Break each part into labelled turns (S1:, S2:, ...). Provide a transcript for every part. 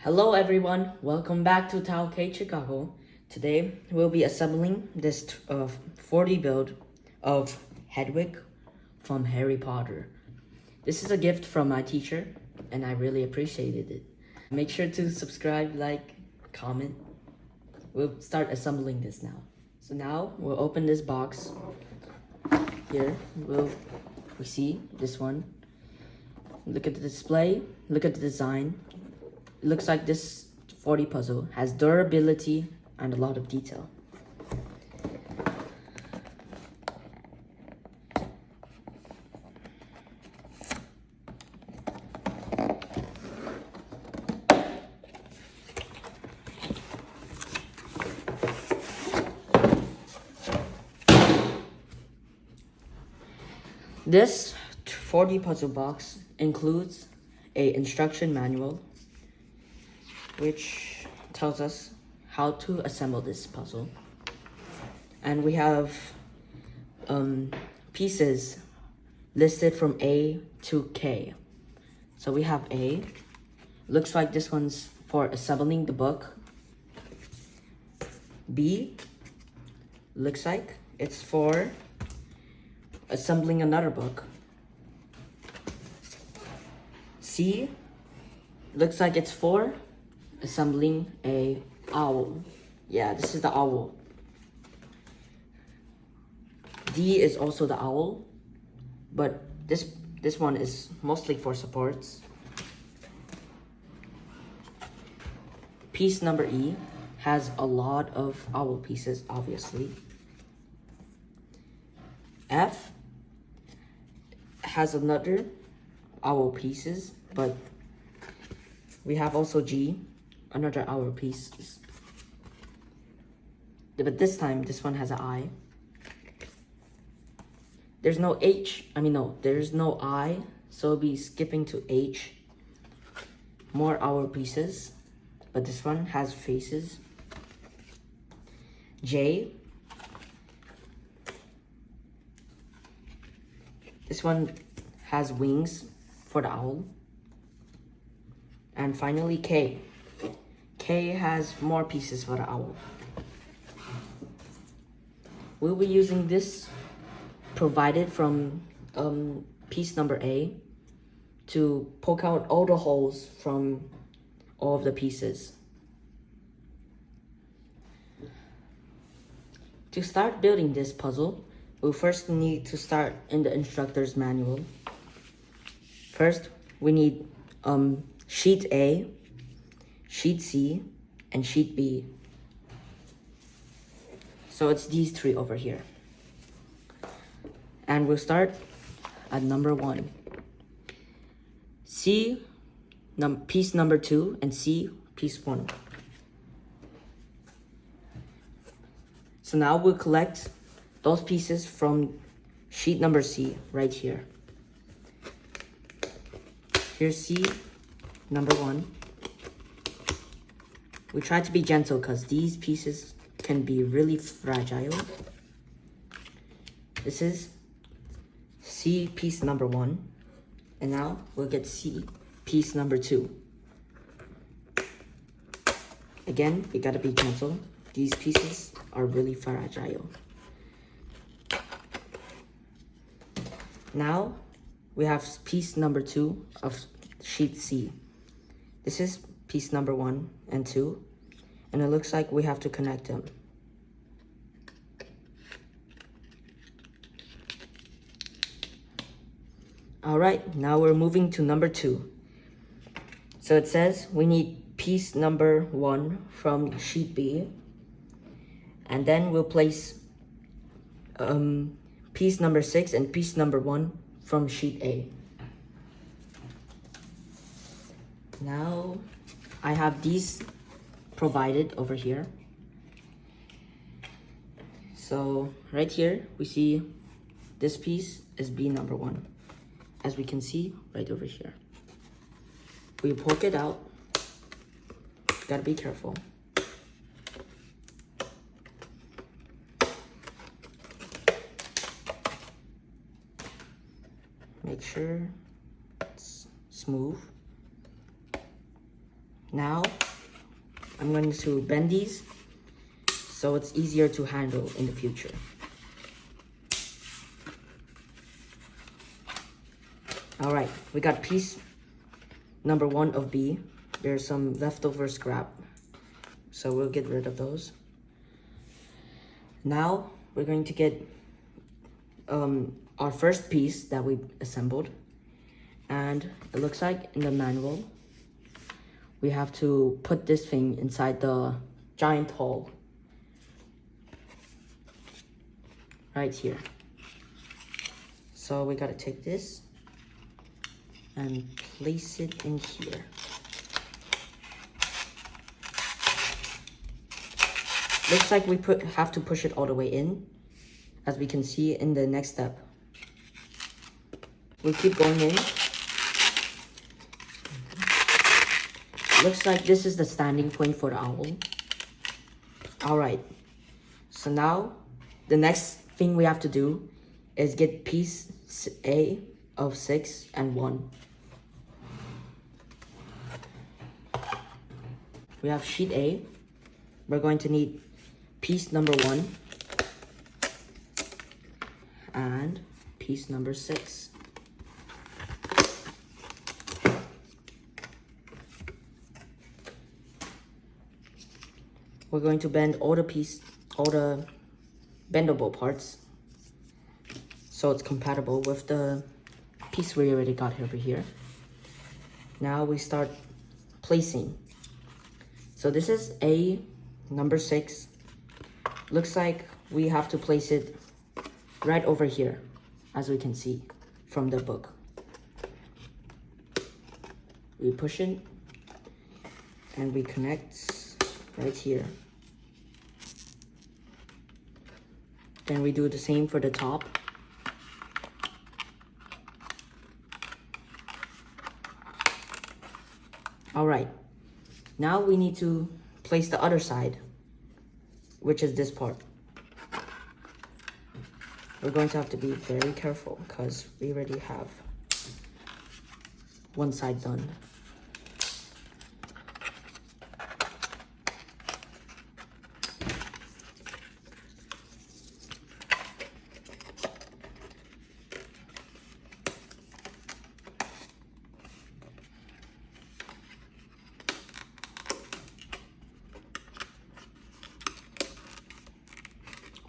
S1: Hello everyone, welcome back to ThaoK Chicago. Today we'll be assembling this 40 build of Hedwig from Harry Potter. This is a gift from my teacher and I really appreciated it. Make sure to subscribe, like, comment. We'll start assembling this now. So now we'll open this box. Here we see this one. Look at the display, look at the design. It looks like this 40 puzzle has durability and a lot of detail. This 40 puzzle box includes an instruction manual which tells us how to assemble this puzzle. And we have pieces listed from A to K. So we have A. Looks like this one's for assembling the book. B. Looks like it's for assembling another book. C. Looks like it's for assembling a owl. Yeah, this is the owl. D is also the owl, but this one is mostly for supports. Piece number E has a lot of owl pieces, obviously. F has another owl pieces, but we have also G, another owl pieces. But this time, this one has an I. There's no H, there's no I, so we'll be skipping to H. More owl pieces, but this one has faces. J. This one has wings for the owl. And finally, K. K has more pieces for the owl. We'll be using this provided from piece number A to poke out all the holes from all of the pieces. To start building this puzzle, we'll first need to start in the instructor's manual. First, we need sheet A, sheet C, and sheet B. So it's these three over here. And we'll start at number 1. C, piece number 2, and C, piece 1. So now we'll collect those pieces from sheet number C right here. Here's C, number 1. We try to be gentle because these pieces can be really fragile. This is C piece number 1. And now we'll get C piece number 2. Again, we gotta be gentle. These pieces are really fragile. Now we have piece number 2 of sheet C. This is piece number 1 and 2, and it looks like we have to connect them. All right, now we're moving to number 2. So it says we need piece number 1 from sheet B, and then we'll place piece number 6 and piece number 1 from sheet A. Now I have these provided over here. So right here we see this piece is B number 1, as we can see right over here. We poke it out. Gotta be careful. Make sure it's smooth. Now, I'm going to bend these so it's easier to handle in the future. All right, we got piece number 1 of B. There's some leftover scrap, so we'll get rid of those. Now, we're going to get our first piece that we assembled. And it looks like in the manual, we have to put this thing inside the giant hole. Right here. So we gotta take this and place it in here. Looks like we have to push it all the way in, as we can see in the next step. We keep going in. Looks like this is the standing point for the owl. Alright, so now the next thing we have to do is get piece A of 6 and 1. We have sheet A. We're going to need piece number 1 and piece number 6. We're going to bend all the bendable parts so it's compatible with the piece we already got over here. Now we start placing. So this is A number 6. Looks like we have to place it right over here, as we can see from the book. We push it and we connect right here. Then we do the same for the top. All right, now we need to place the other side, which is this part. We're going to have to be very careful because we already have one side done.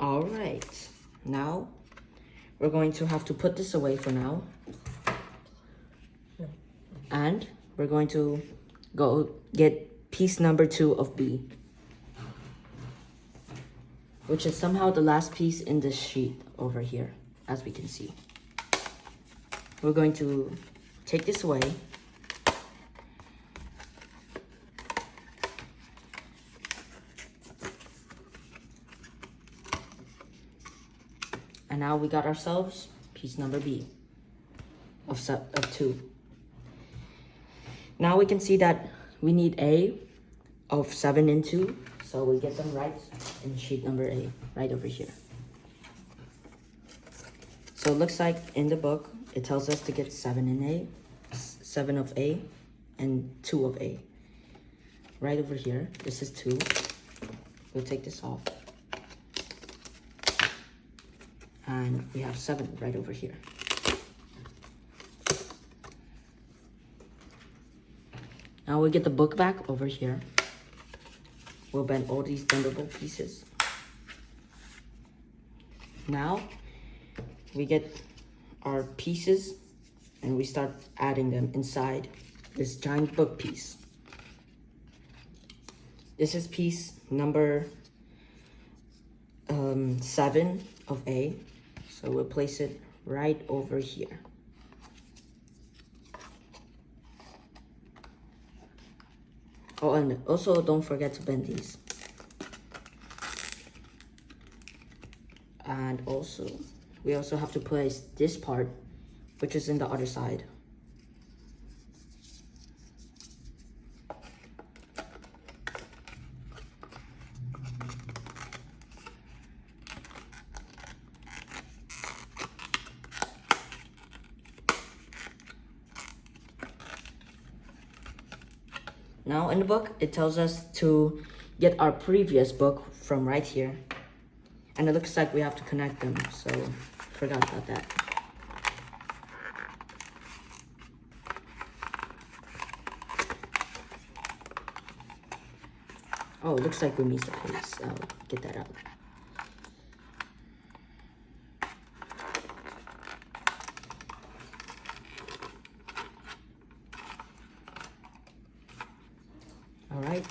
S1: All right, now we're going to have to put this away for now. And we're going to go get piece number 2 of B, which is somehow the last piece in this sheet over here, as we can see. We're going to take this away. And now we got ourselves piece number B of 2. Now we can see that we need A of 7 and 2. So we get them right in sheet number A, right over here. So it looks like in the book, it tells us to get 7 in A, 7 of A, and 2 of A. Right over here, this is 2. We'll take this off. And we have 7 right over here. Now we get the book back over here. We'll bend all these bendable pieces. Now we get our pieces and we start adding them inside this giant book piece. This is piece number 7 of A. So we'll place it right over here. Oh, and also don't forget to bend these. And also, we also have to place this part, which is in the other side. Now in the book, it tells us to get our previous book from right here. And it looks like we have to connect them, so forgot about that. Oh, it looks like we missed a place. I'll get that out. All right.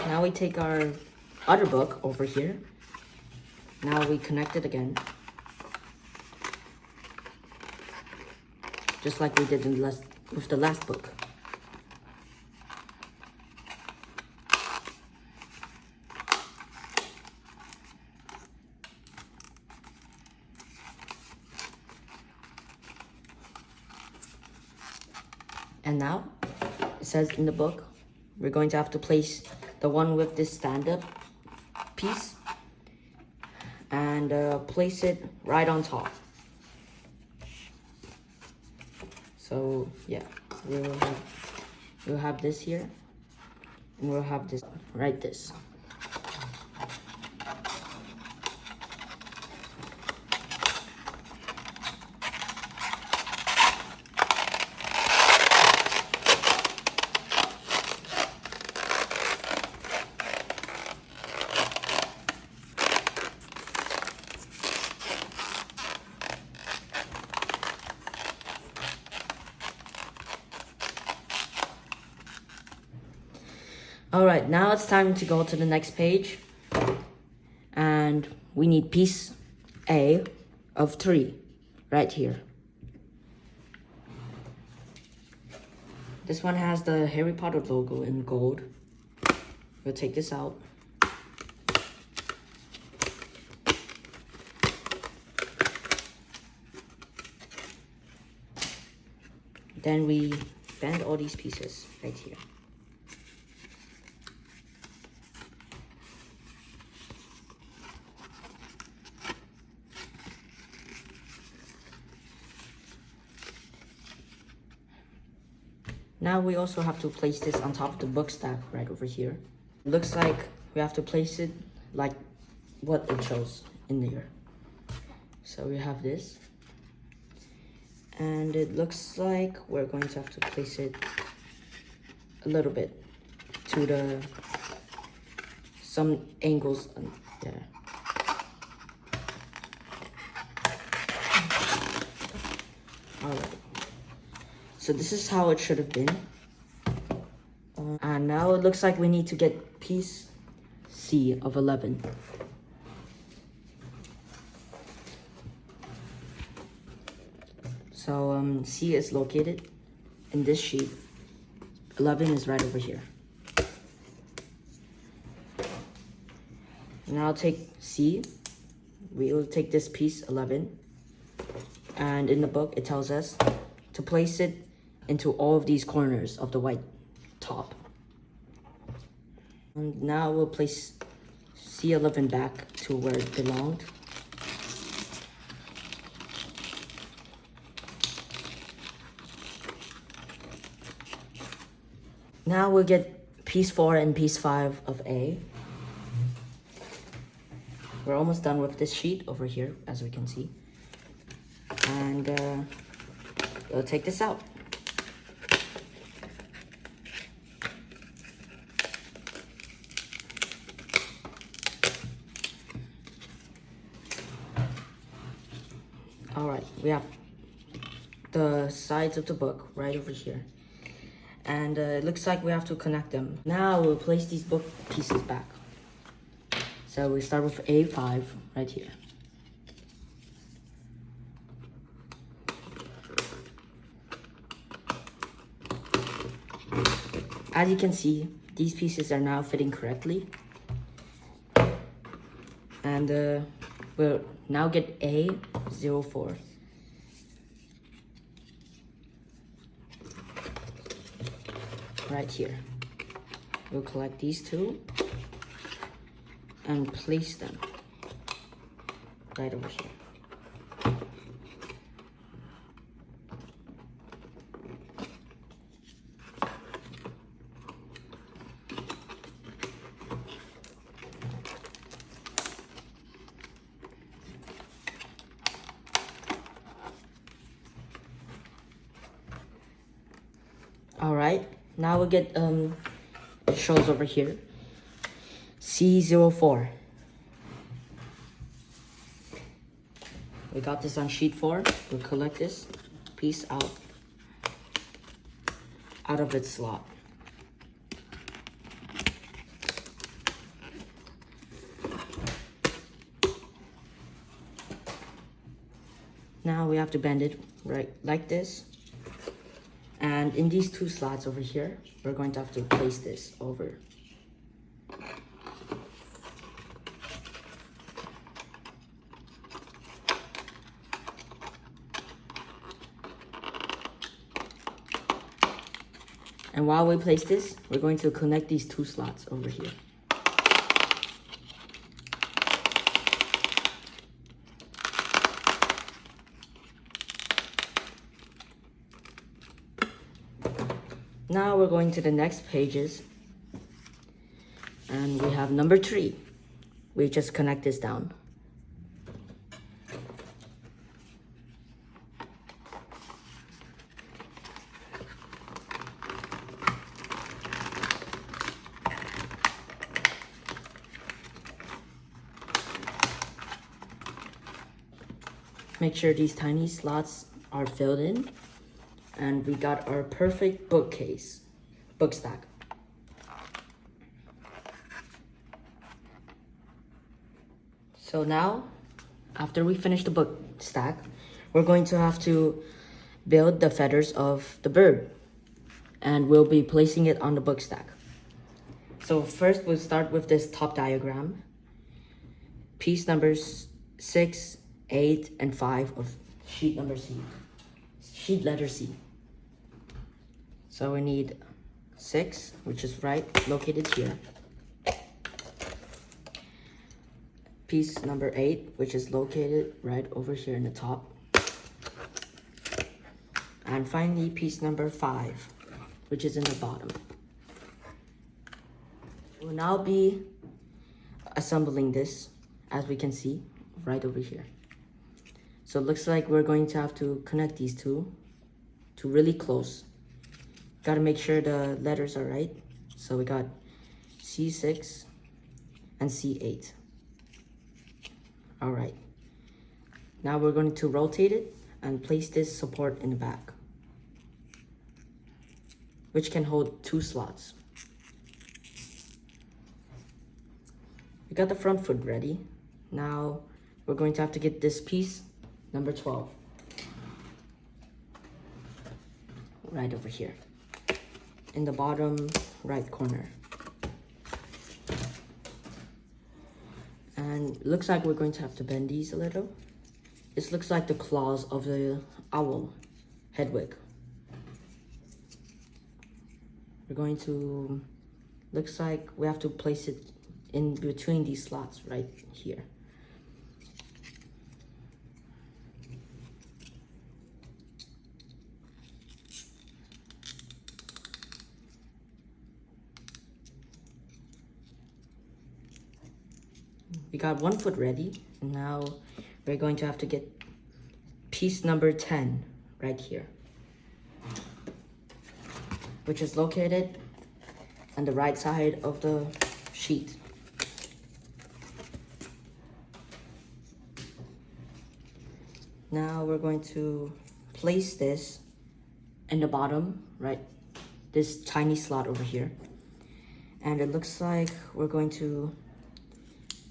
S1: Now we take our other book over here. Now we connect it again. Just like we did with the last book. And now, it says in the book, we're going to have to place the one with this stand-up piece and place it right on top. So yeah, we'll have this here, and we'll have this right this. All right, now it's time to go to the next page. And we need piece A of 3 right here. This one has the Harry Potter logo in gold. We'll take this out. Then we bend all these pieces right here. Now we also have to place this on top of the book stack right over here. It looks like we have to place it like what it shows in there. So we have this. And it looks like we're going to have to place it a little bit to some angles there. All right. So this is how it should have been. And now it looks like we need to get piece C of 11. So C is located in this sheet. 11 is right over here. Now I'll take C. We will take this piece 11. And in the book, it tells us to place it into all of these corners of the white top. And now we'll place C11 back to where it belonged. Now we'll get piece 4 and piece 5 of A. We're almost done with this sheet over here, as we can see. And we'll take this out. All right, we have the sides of the book right over here. And it looks like we have to connect them. Now we'll place these book pieces back. So we start with A5 right here. As you can see, these pieces are now fitting correctly. And we'll now get A04. Right here. We'll collect these two and place them. right over here. All right, now we get it shows over here C04. We got this on sheet 4. We'll collect this piece out of its slot. Now we have to bend it right like this. And in these 2 slots over here, we're going to have to place this over. And while we place this, we're going to connect these 2 slots over here. Now we're going to the next pages, and we have number 3. We just connect this down. Make sure these tiny slots are filled in. And we got our perfect book stack. So now, after we finish the book stack, we're going to have to build the feathers of the bird. And we'll be placing it on the book stack. So first we'll start with this top diagram. Piece numbers 6, 8, and 5 of sheet letter C. So we need 6, which is located here. Piece number 8, which is located right over here in the top. And finally, piece number 5, which is in the bottom. We'll now be assembling this, as we can see, right over here. So it looks like we're going to have to connect these 2 to really close. Gotta make sure the letters are right. So we got C6 and C8. All right. Now we're going to rotate it and place this support in the back, which can hold 2 slots. We got the front foot ready. Now we're going to have to get this piece, number 12, right over here in the bottom right corner. And it looks like we're going to have to bend these a little. This looks like the claws of the owl, Hedwig. We're going to, looks like we have to place it in between these slots right here. We got 1 foot ready, and now we're going to have to get piece number 10 right here, which is located on the right side of the sheet. Now we're going to place this in the bottom, right? This tiny slot over here. And it looks like we're going to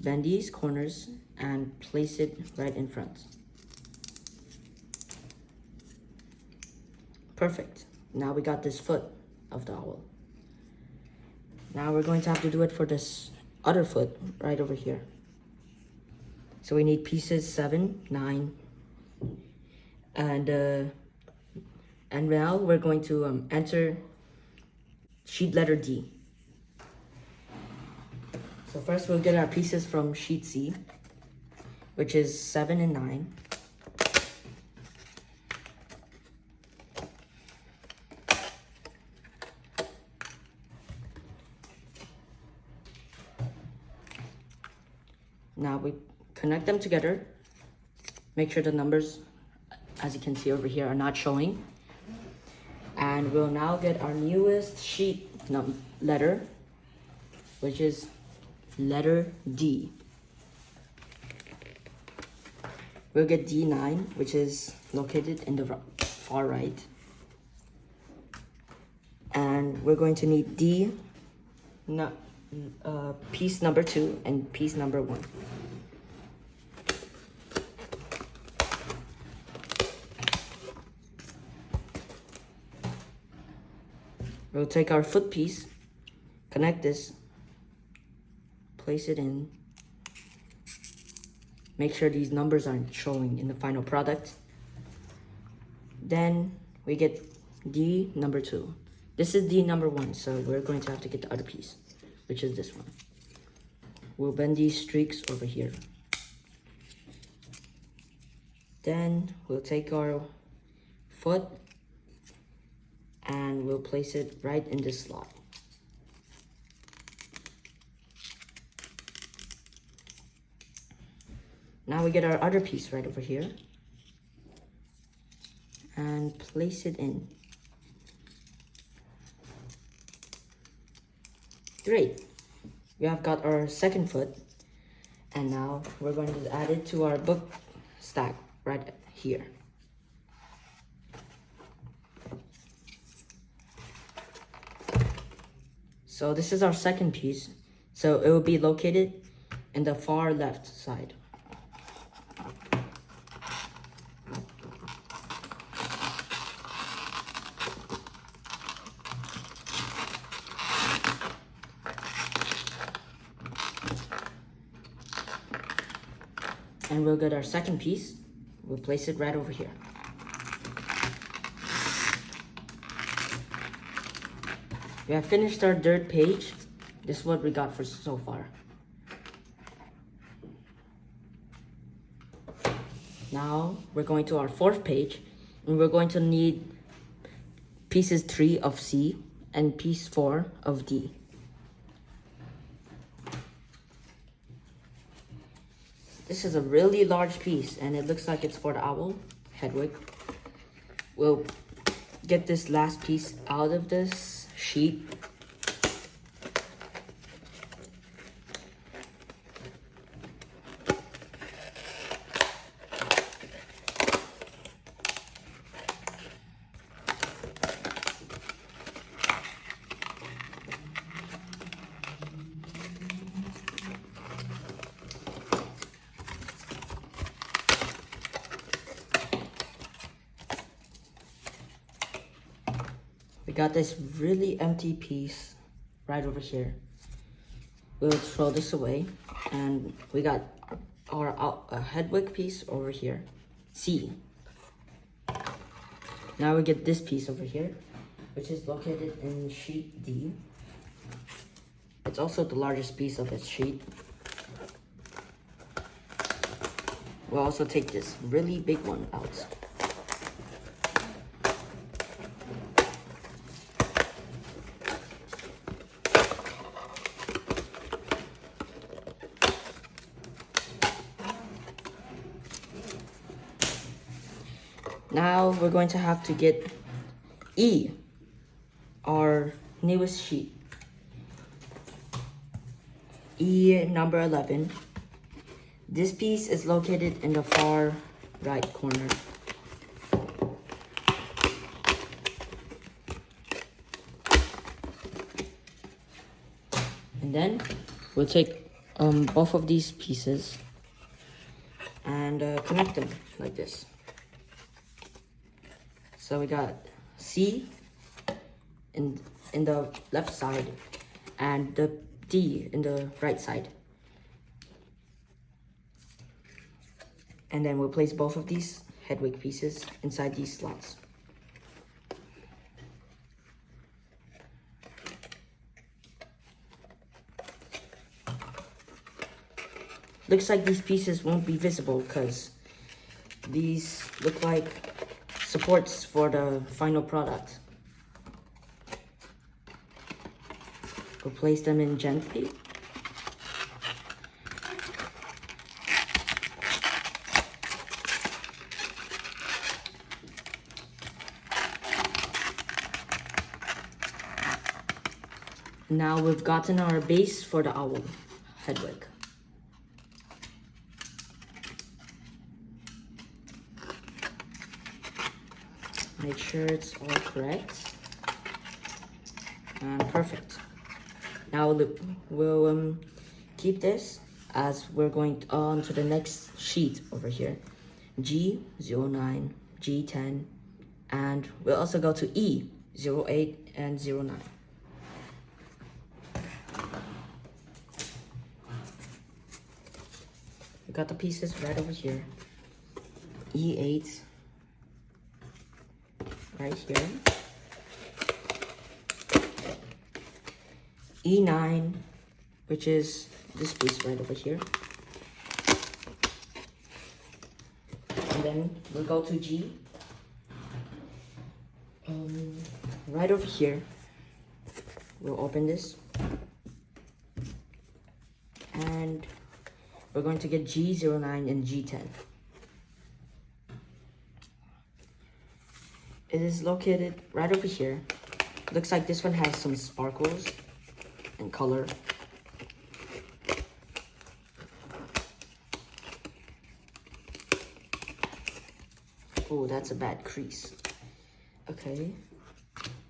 S1: bend these corners and place it right in front. Perfect. Now we got this foot of the owl. Now we're going to have to do it for this other foot right over here. So we need pieces 7, 9, and now we're going to enter sheet letter D. So first we'll get our pieces from sheet C. which is 7 and 9. Now we connect them together. Make sure the numbers, as you can see over here, are not showing. And we'll now get our newest sheet letter, which is letter D. We'll get D9, which is located in the far right. And we're going to need piece number 2 and piece number 1. We'll take our foot piece, connect this, place it in. Make sure these numbers aren't showing in the final product. Then we get D number 2. This is D number 1, so we're going to have to get the other piece, which is this one. We'll bend these streaks over here. Then we'll take our foot and we'll place it right in this slot. Now we get our other piece right over here and place it in. Great. We have got our second foot, and now we're going to add it to our book stack right here. So this is our second piece, so it will be located in the far left side. And we'll get our second piece. We'll place it right over here. We have finished our third page. This is what we got for so far. Now we're going to our fourth page, and we're going to need pieces 3 of C and piece 4 of D. This is a really large piece, and it looks like it's for the owl, Hedwig. We'll get this last piece out of this sheet. We got this really empty piece right over here. We'll throw this away, and we got our Hedwig piece over here, C. Now we get this piece over here, which is located in sheet D. It's also the largest piece of its sheet. We'll also take this really big one out. Now we're going to have to get E, our newest sheet. E number 11. This piece is located in the far right corner. And then we'll take both of these pieces and connect them like this. So we got C in the left side and the D in the right side. And then we'll place both of these Hedwig pieces inside these slots. looks like these pieces won't be visible because these look like supports for the final product. We'll place them in gently. Now we've gotten our base for the owl, Hedwig. Make sure it's all correct. And perfect. Now we'll keep this as we're going on to the next sheet over here. G09, G10, and we'll also go to E08 and 09. We got the pieces right over here. E8 right here. E9, which is this piece right over here. And then we'll go to G. Right over here. We'll open this. And we're going to get G09 and G10. It is located right over here. Looks like this one has some sparkles and color. Oh, that's a bad crease. Okay,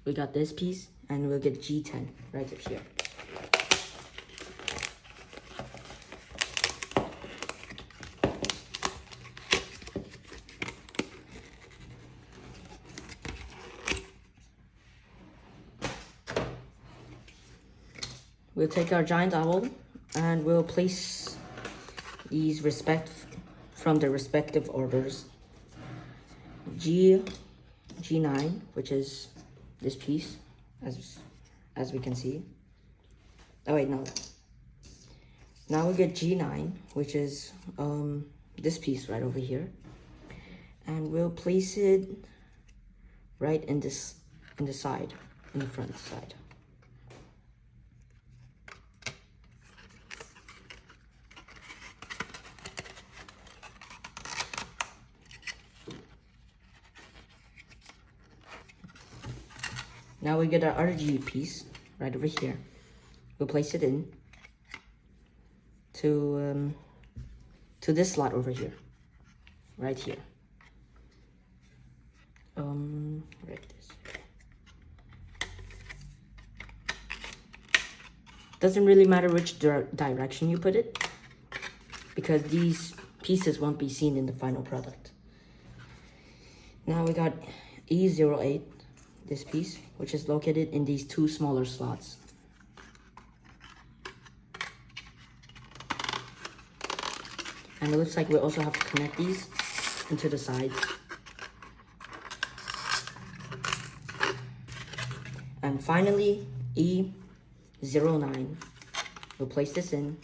S1: we got this piece and we'll get G10 right up here. We'll take our giant owl and we'll place these from their respective orders. G9, which is this piece, as we can see. Oh wait, no. Now we get G9, which is this piece right over here, and we'll place it right in the side, in the front side. Now we get our other G piece right over here. We'll place it in to this slot over here, right here. Right this. Doesn't really matter which direction you put it, because these pieces won't be seen in the final product. Now we got E08. This piece, which is located in these two smaller slots. And it looks like we also have to connect these into the sides. And finally, E09. We'll place this in.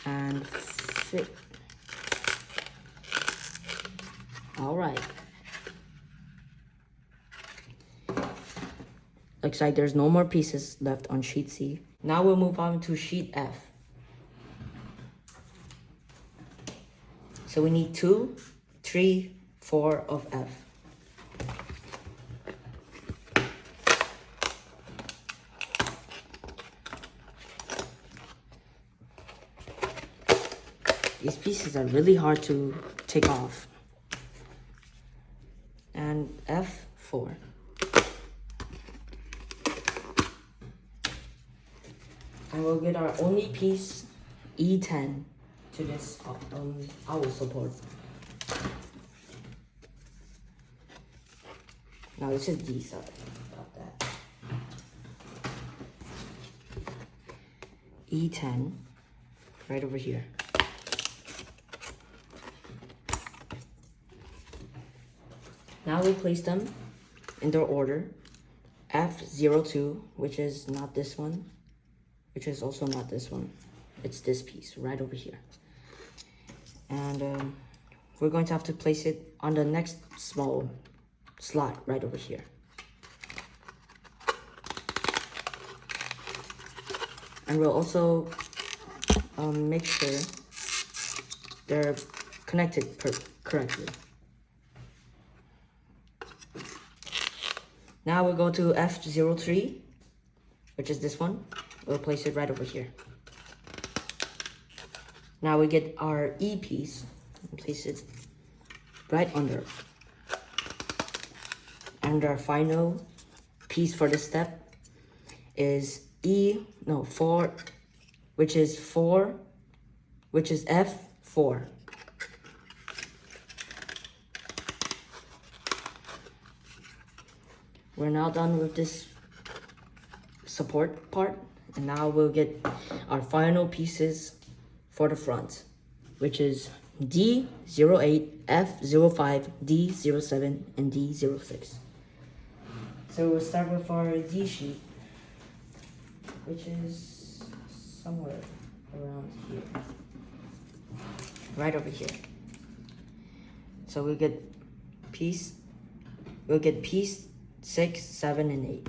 S1: And fit. All right. Looks like there's no more pieces left on sheet C. Now we'll move on to sheet F. So we need 2, 3, 4 of F. These pieces are really hard to take off. And F4. And we'll get our only piece, E10, to this owl support. Now this is D side, about that. E10, right over here. Now we place them in their order. F02, which is not this one, which is also not this one. It's this piece right over here. And we're going to have to place it on the next small slot right over here. And we'll also make sure they're connected correctly. Now we'll go to F03, which is this one. We'll place it right over here. Now we get our E piece and place it right under. And our final piece for this step is F4, which is F4. We're now done with this support part, and now we'll get our final pieces for the front, which is D08, F05, D07, and D06. So we'll start with our D sheet, which is somewhere around here, right over here. So we'll get piece 6, 7, and 8.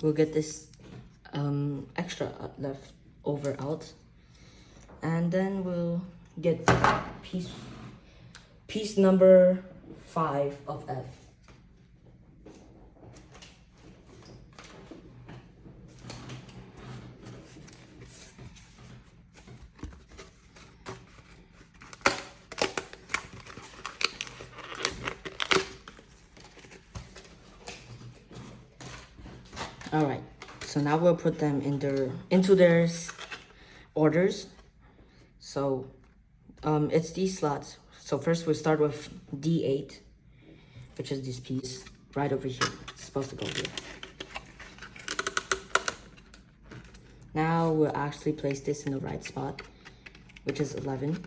S1: We'll get this extra left over out, and then we'll get piece number 5 of F. All right, so now we'll put them into their orders. So it's these slots. So first we'll start with D8, which is this piece right over here. It's supposed to go here. Now we'll actually place this in the right spot, which is 11.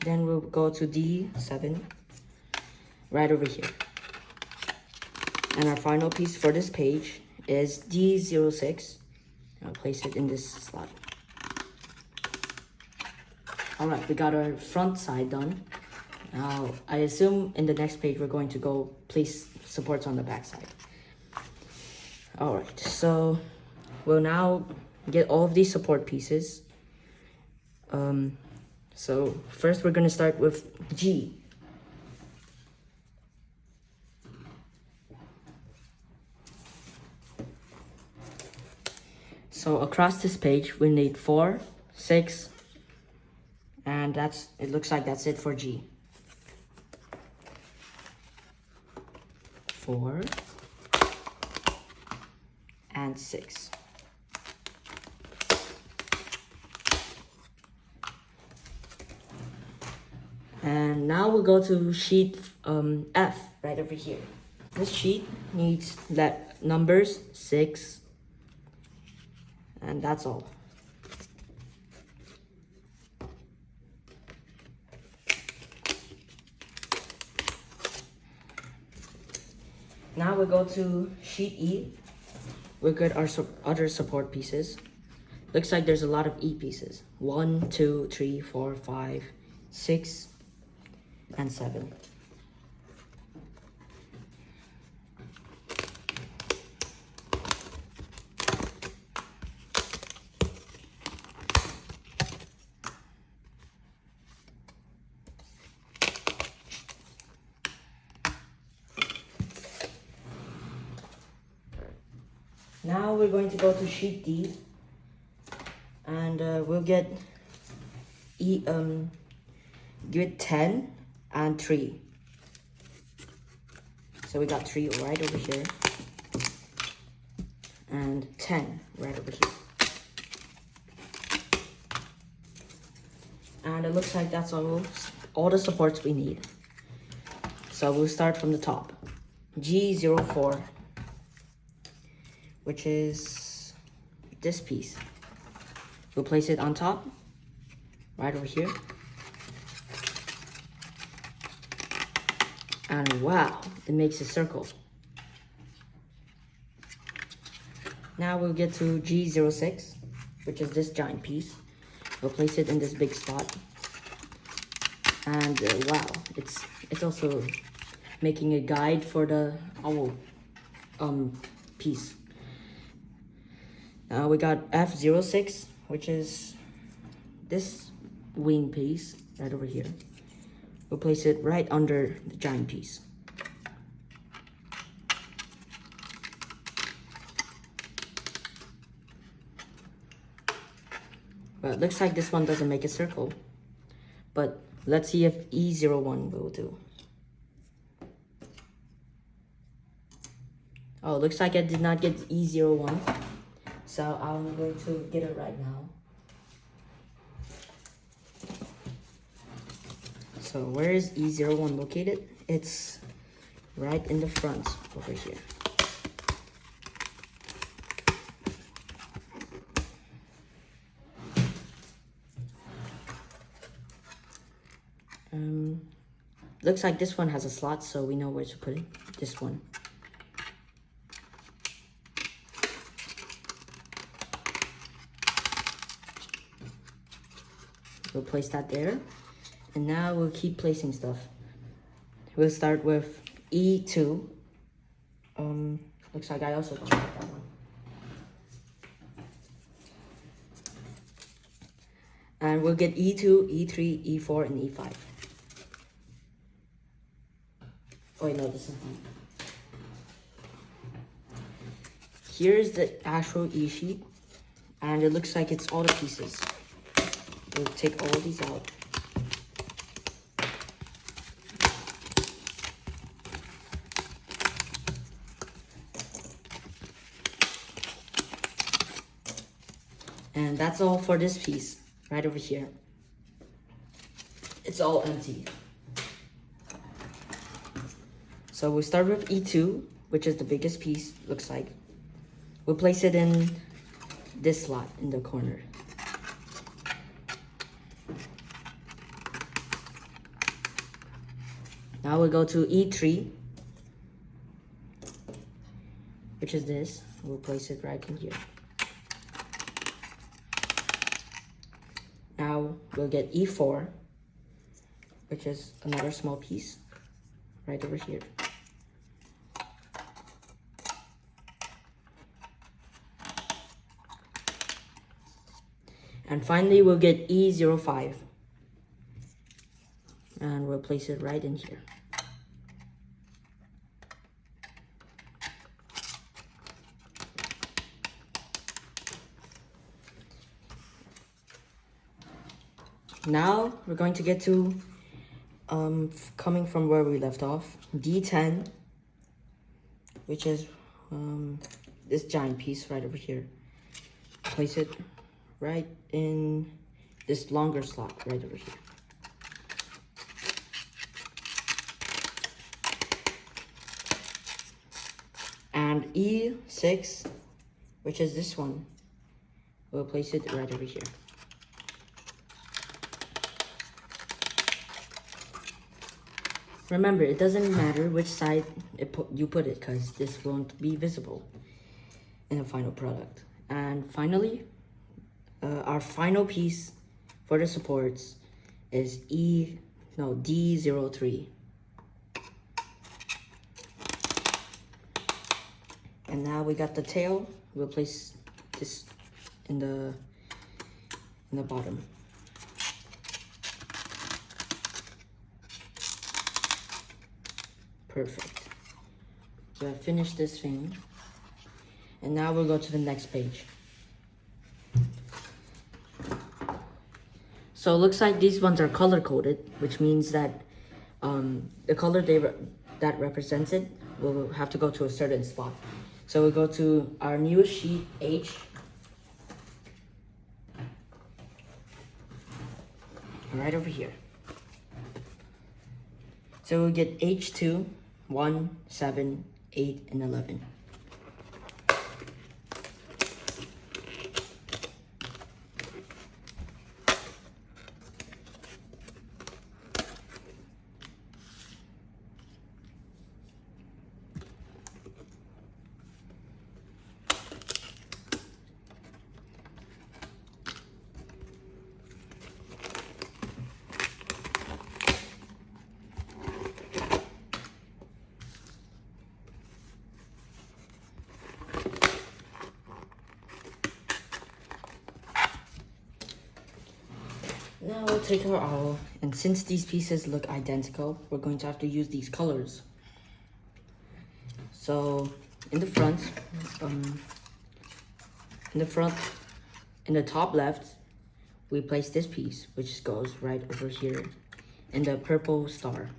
S1: Then we'll go to D7, right over here. And our final piece for this page is D06. I'll place it in this slot. All right, we got our front side done. Now, I assume in the next page, we're going to go place supports on the back side. All right, so we'll now get all of these support pieces. So first we're gonna start with G. So across this page, we need 4, 6, and it looks like that's it for G. 4 and 6. And now we'll go to sheet F right over here. This sheet needs numbers 6, and that's all. Now we'll go to sheet E. We'll get our other support pieces. Looks like there's a lot of E pieces. 1, 2, 3, 4, 5, 6, and 7. Now we're going to go to sheet D, and we'll get grid 10 and 3. So we got 3 right over here. And 10 right over here. And it looks like that's all the supports we need. So we'll start from the top. G04, which is this piece. We'll place it on top, right over here. And wow, it makes a circle. Now we'll get to G06, which is this giant piece. We'll place it in this big spot. And wow, it's also making a guide for the owl piece. Now we got F06, which is this wing piece right over here. We'll place it right under the giant piece. Well, it looks like this one doesn't make a circle, but let's see if E01 will do. Oh, it looks like I did not get E01, so I'm going to get it right now. So where is E01 located? It's right in the front over here. Looks like this one has a slot, so we know where to put it. This one. We'll place that there. And now we'll keep placing stuff. We'll start with E2. Looks like I also don't like that one. And we'll get E2, E3, E4, and E5. Oh wait, no, this is D. Here's the actual E sheet. And it looks like it's all the pieces. We'll take all these out. And that's all for this piece, right over here. It's all empty. So we'll start with E2, which is the biggest piece, looks like. We'll place it in this slot in the corner. Now we'll go to E3, which is this. We'll place it right in here. Now we'll get E4, which is another small piece right over here. And finally, we'll get E05. And we'll place it right in here. Now we're going to get to coming from where we left off, D10, which is this giant piece right over here. Place it right in this longer slot right over here. And E6, which is this one, we'll place it right over here. Remember, it doesn't matter which side you put it, because this won't be visible in the final product. And finally, our final piece for the supports is D03. And now we got the tail. We'll place this in the bottom. Perfect. So I finished this thing. And now we'll go to the next page. So it looks like these ones are color coded, which means that the color that represents it we'll have to go to a certain spot. So we go to our newest sheet, H. Right over here. So we'll get H2, 1, 7, 8, and 11. Now we'll take our owl, and since these pieces look identical, we're going to have to use these colors. So in the front, in the top left, we place this piece, which goes right over here, in the purple star.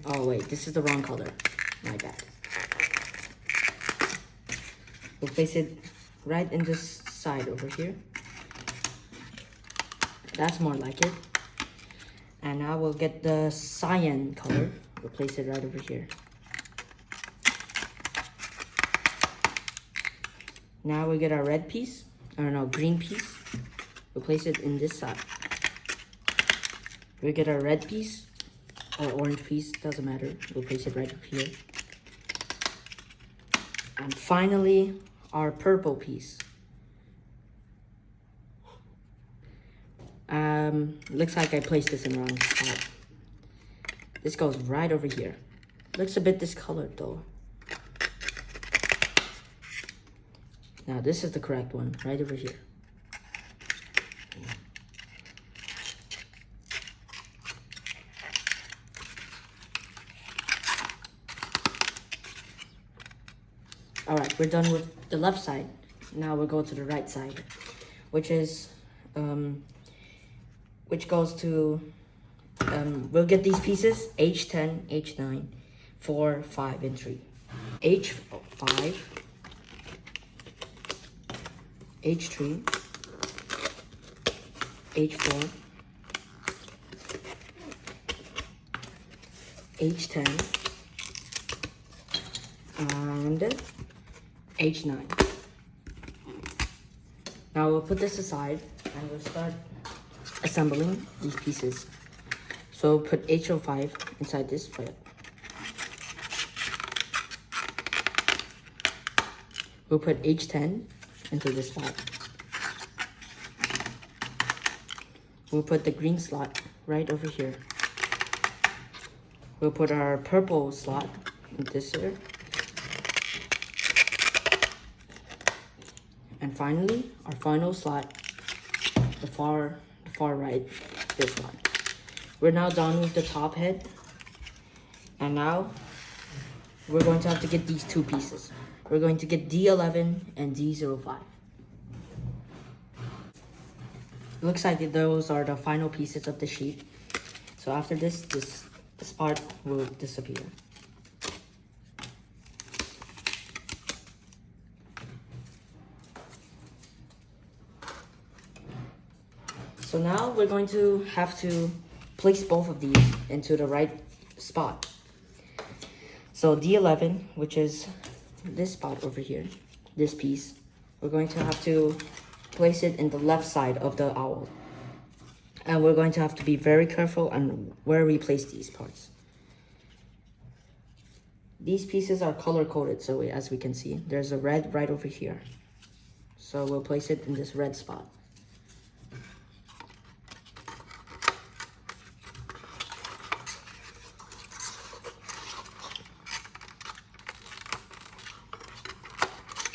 S1: Oh wait, this is the wrong color. My bad. We'll place it right in this side over here. That's more like it. And now we'll get the cyan color. We'll place it right over here. Now we get our red piece, or no, green piece. We'll place it in this side. We get our red piece, or orange piece, doesn't matter. We'll place it right over here. And finally, our purple piece. Looks like I placed this in the wrong spot. This goes right over here. Looks a bit discolored though. Now this is the correct one, right over here. Alright, we're done with the left side. Now we'll go to the right side, which is, which goes to, we'll get these pieces, H10, H9, 4, 5, and 3. H5, H3, H4, H10, and H9. Now we'll put this aside and we'll start assembling these pieces. So we'll put H05 inside this plate. We'll put H10 into this slot. We'll put the green slot right over here. We'll put our purple slot in this here. And finally, our final slot, the far right, this one. We're now done with the top head. And now, we're going to have to get these two pieces. We're going to get D11 and D05. Looks like those are the final pieces of the sheet. So after this part will disappear. So now we're going to have to place both of these into the right spot. So D11, which is this spot over here, this piece, we're going to have to place it in the left side of the owl. And we're going to have to be very careful on where we place these parts. These pieces are color coded, so as we can see, there's a red right over here. So we'll place it in this red spot.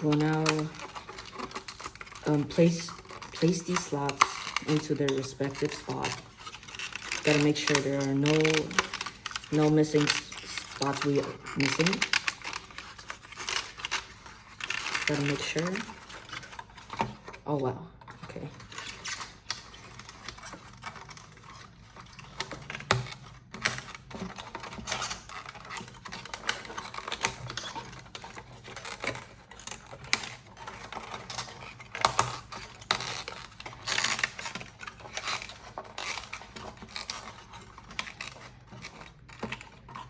S1: We'll now place these slots into their respective spot. Gotta make sure there are no missing spots we are missing. Gotta make sure. Oh wow, okay.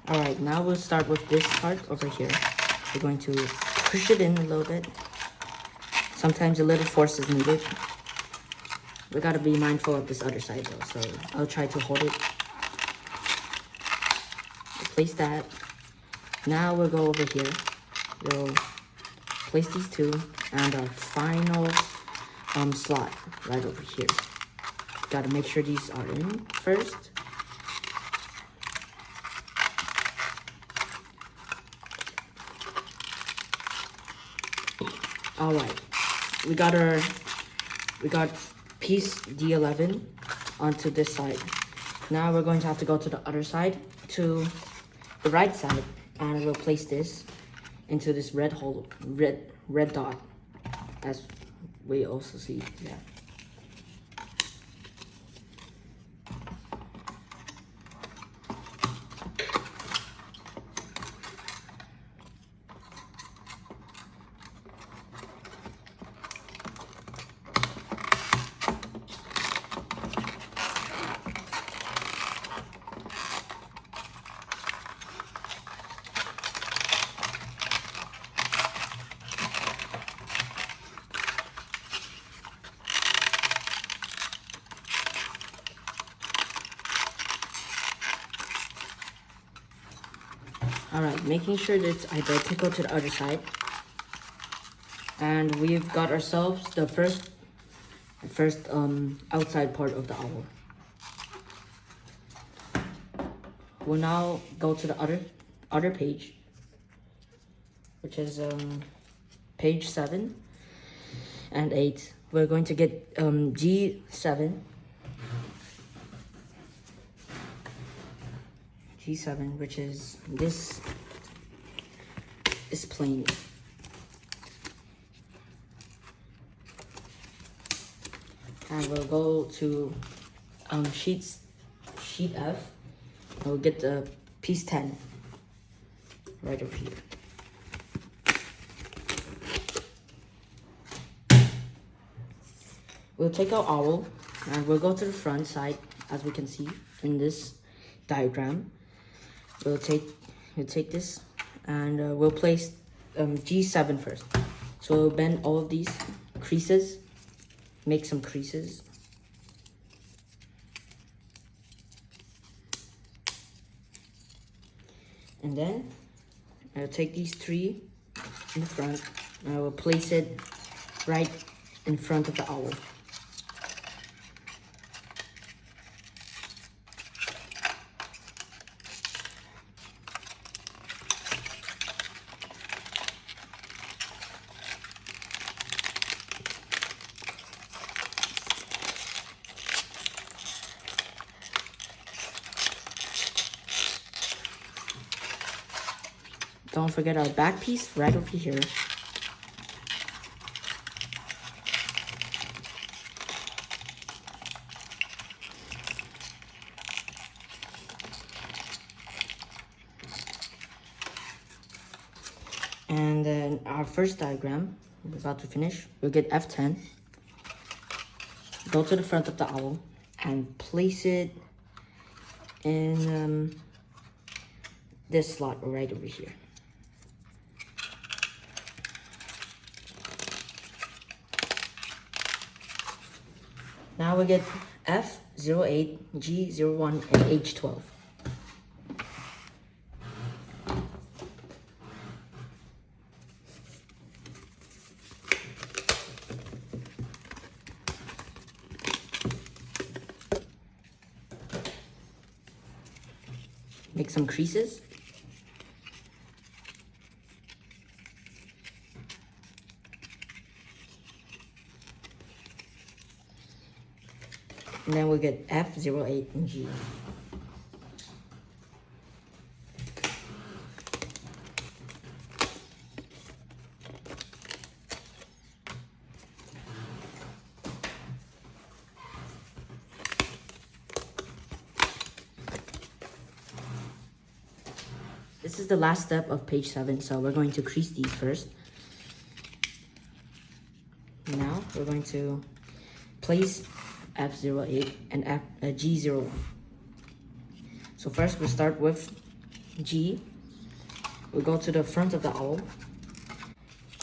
S1: Alright, now we'll start with this part over here. We're going to push it in a little bit. Sometimes a little force is needed. We gotta be mindful of this other side though, so I'll try to hold it. Place that. Now we'll go over here. We'll place these two and our final slot right over here. Gotta make sure these are in first. All right, we got piece D11 onto this side. Now we're going to have to go to the other side, to the right side, and we'll place this into this red hole, red dot, as we also see. Yeah. All right, making sure that it's identical to the other side. And we've got ourselves the first outside part of the owl. We'll now go to the other page, which is page 7 and 8. We're going to get G7. G7, which is this is plain. And we'll go to sheet F. We'll get the piece 10 right over here. We'll take our owl and we'll go to the front side, as we can see in this diagram. We'll take this and we'll place G7 first. So we'll bend all of these creases, make some creases. And then I'll take these 3 in the front and I will place it right in front of the owl. Don't forget our back piece right over here. And then our first diagram, we're about to finish. We'll get F10. Go to the front of the owl and place it in this slot right over here. Now we get F08, G01, and H12. Make some creases. And then we'll get F08 and G. This is the last step of page 7, so we're going to crease these first. Now we're going to place F08 and G01. So first we'll start with G. We go to the front of the owl.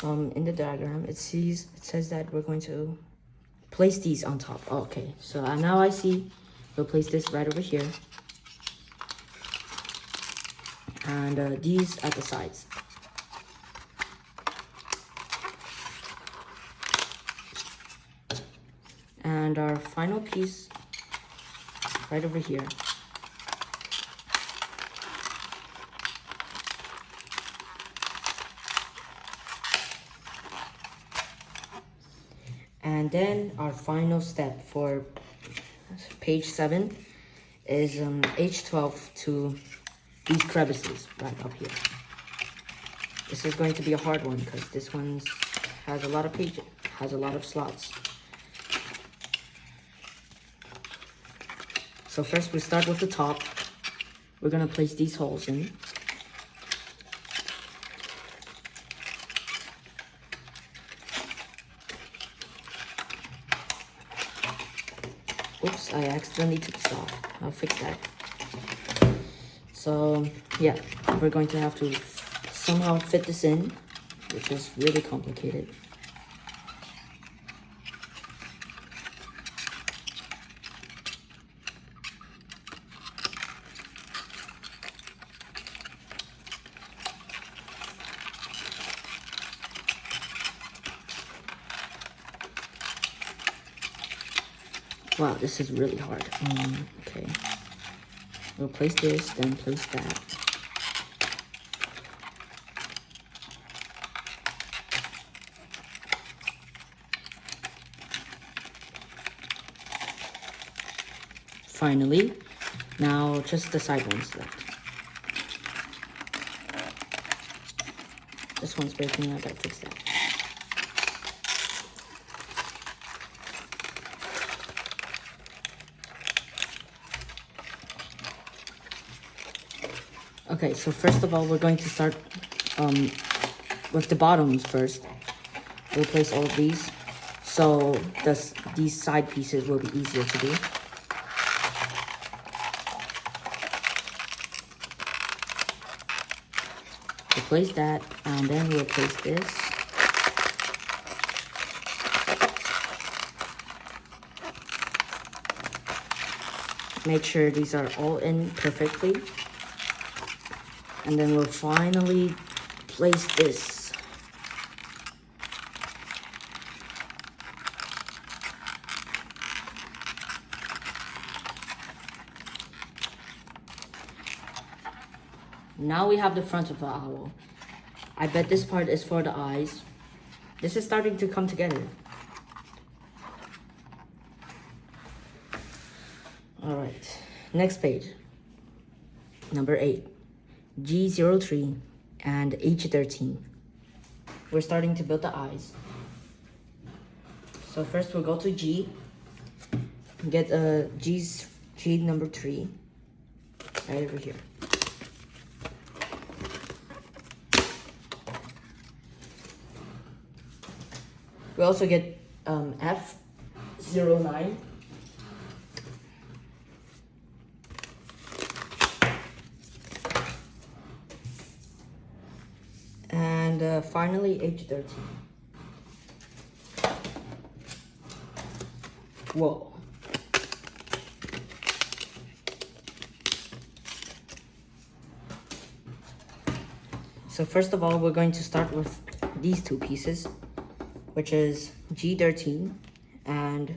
S1: In the diagram, it says that we're going to place these on top. Okay, so now I see we'll place this right over here. And these at the sides. And our final piece right over here. And then our final step for page 7 is H12 to these crevices right up here. This is going to be a hard one because this one has a lot of pages, has a lot of slots. So first we start with the top. We're gonna place these holes in. Oops, I accidentally took this off. I'll fix that. So yeah, we're going to have to somehow fit this in, which is really complicated. Wow, this is really hard. Okay. We'll place this, then place that. Finally, now just the side ones left. This one's breaking, I gotta fix that. Okay, so first of all, we're going to start with the bottoms first. We'll place all of these, so these side pieces will be easier to do. We'll place that, and then we'll place this. Make sure these are all in perfectly. And then we'll finally place this. Now we have the front of the owl. I bet this part is for the eyes. This is starting to come together. All right, next page. Number 8. G03 and H13. We're starting to build the eyes. So first we'll go to G, get G number 3 right over here. We also get F09. And finally, H13. Whoa. So first of all, we're going to start with these two pieces, which is G13 and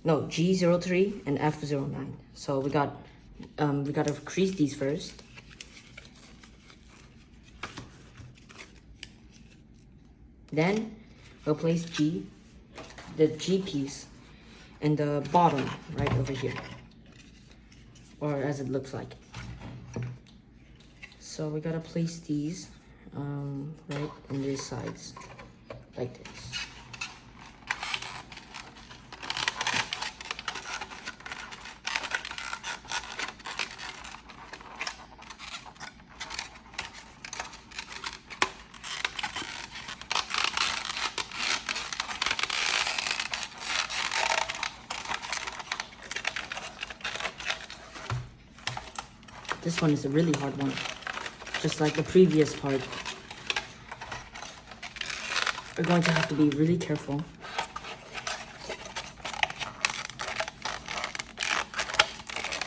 S1: no, G03 and F09. So we gotta crease these first. Then we'll place the G piece in the bottom right over here, or as it looks like. So we gotta place these right on these sides, like this. This one is a really hard one, just like the previous part. We're going to have to be really careful.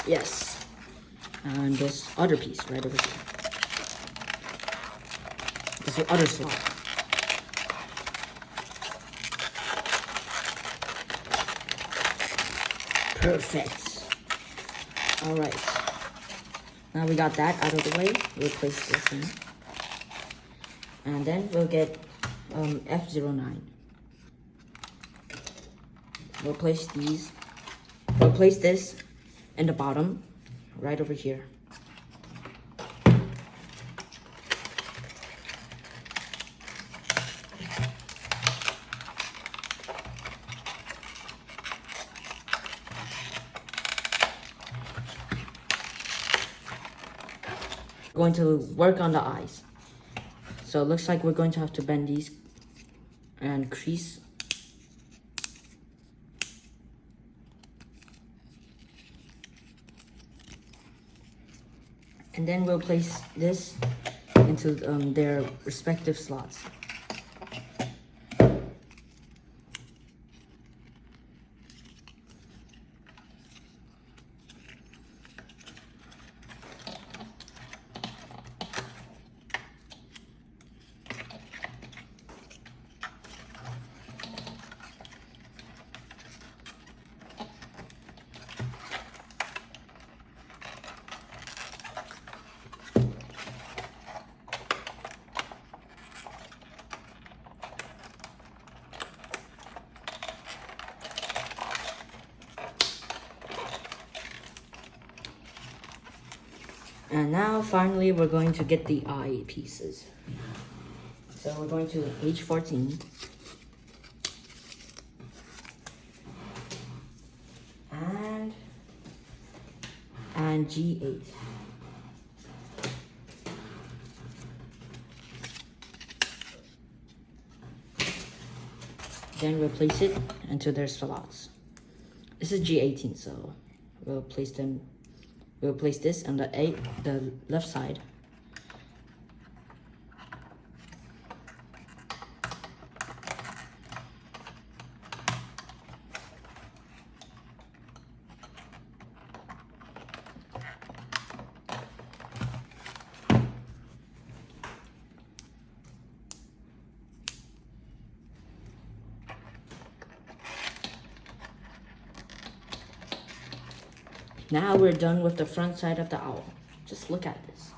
S1: Yes. And this other piece right over here. This is the other slot. Perfect. Alright. Now we got that out of the way. We'll place this in. And then we'll get F09. We'll place these. We'll place this in the bottom, right over here. Going to work on the eyes. So it looks like we're going to have to bend these and crease. And then we'll place this into their respective slots. And now finally we're going to get the eye pieces. So we're going to H14 and G8. Then we'll place it into their slots. This is G18, so we'll place them. We'll place this on the left side. Now we're done with the front side of the owl. Just look at this.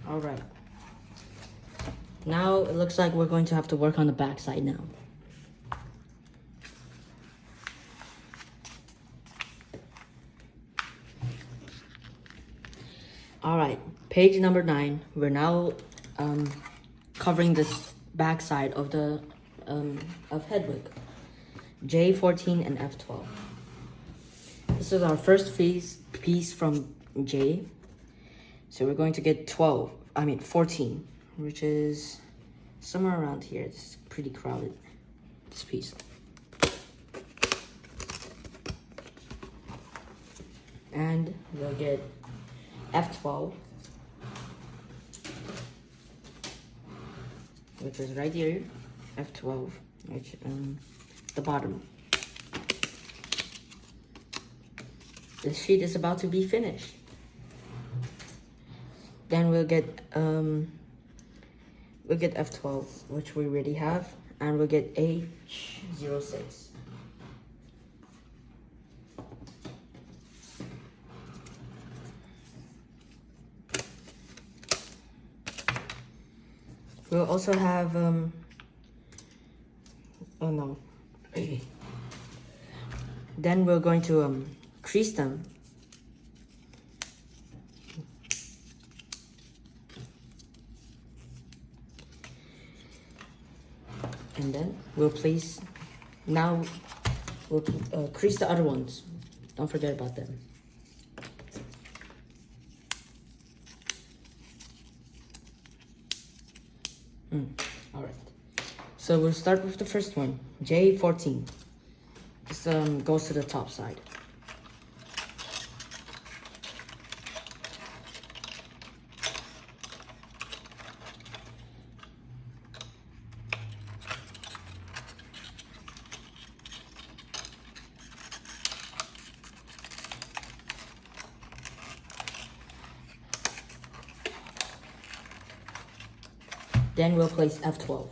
S1: All right. Now it looks like we're going to have to work on the back side now. All right, page number 9. We're now covering this back side of the of Hedwig. J14 and F12. This is our first piece from J. So we're going to get 14, which is somewhere around here. It's pretty crowded, this piece. And we'll get F12, which is right here, F12, which the bottom. This sheet is about to be finished. Then we'll get F12, which we already have, and we'll get H06. We'll also have oh no. Then we're going to crease them. And then we'll place, now we'll crease the other ones. Don't forget about them. All right. So we'll start with the first one, J14. This goes to the top side. Then we'll place F12.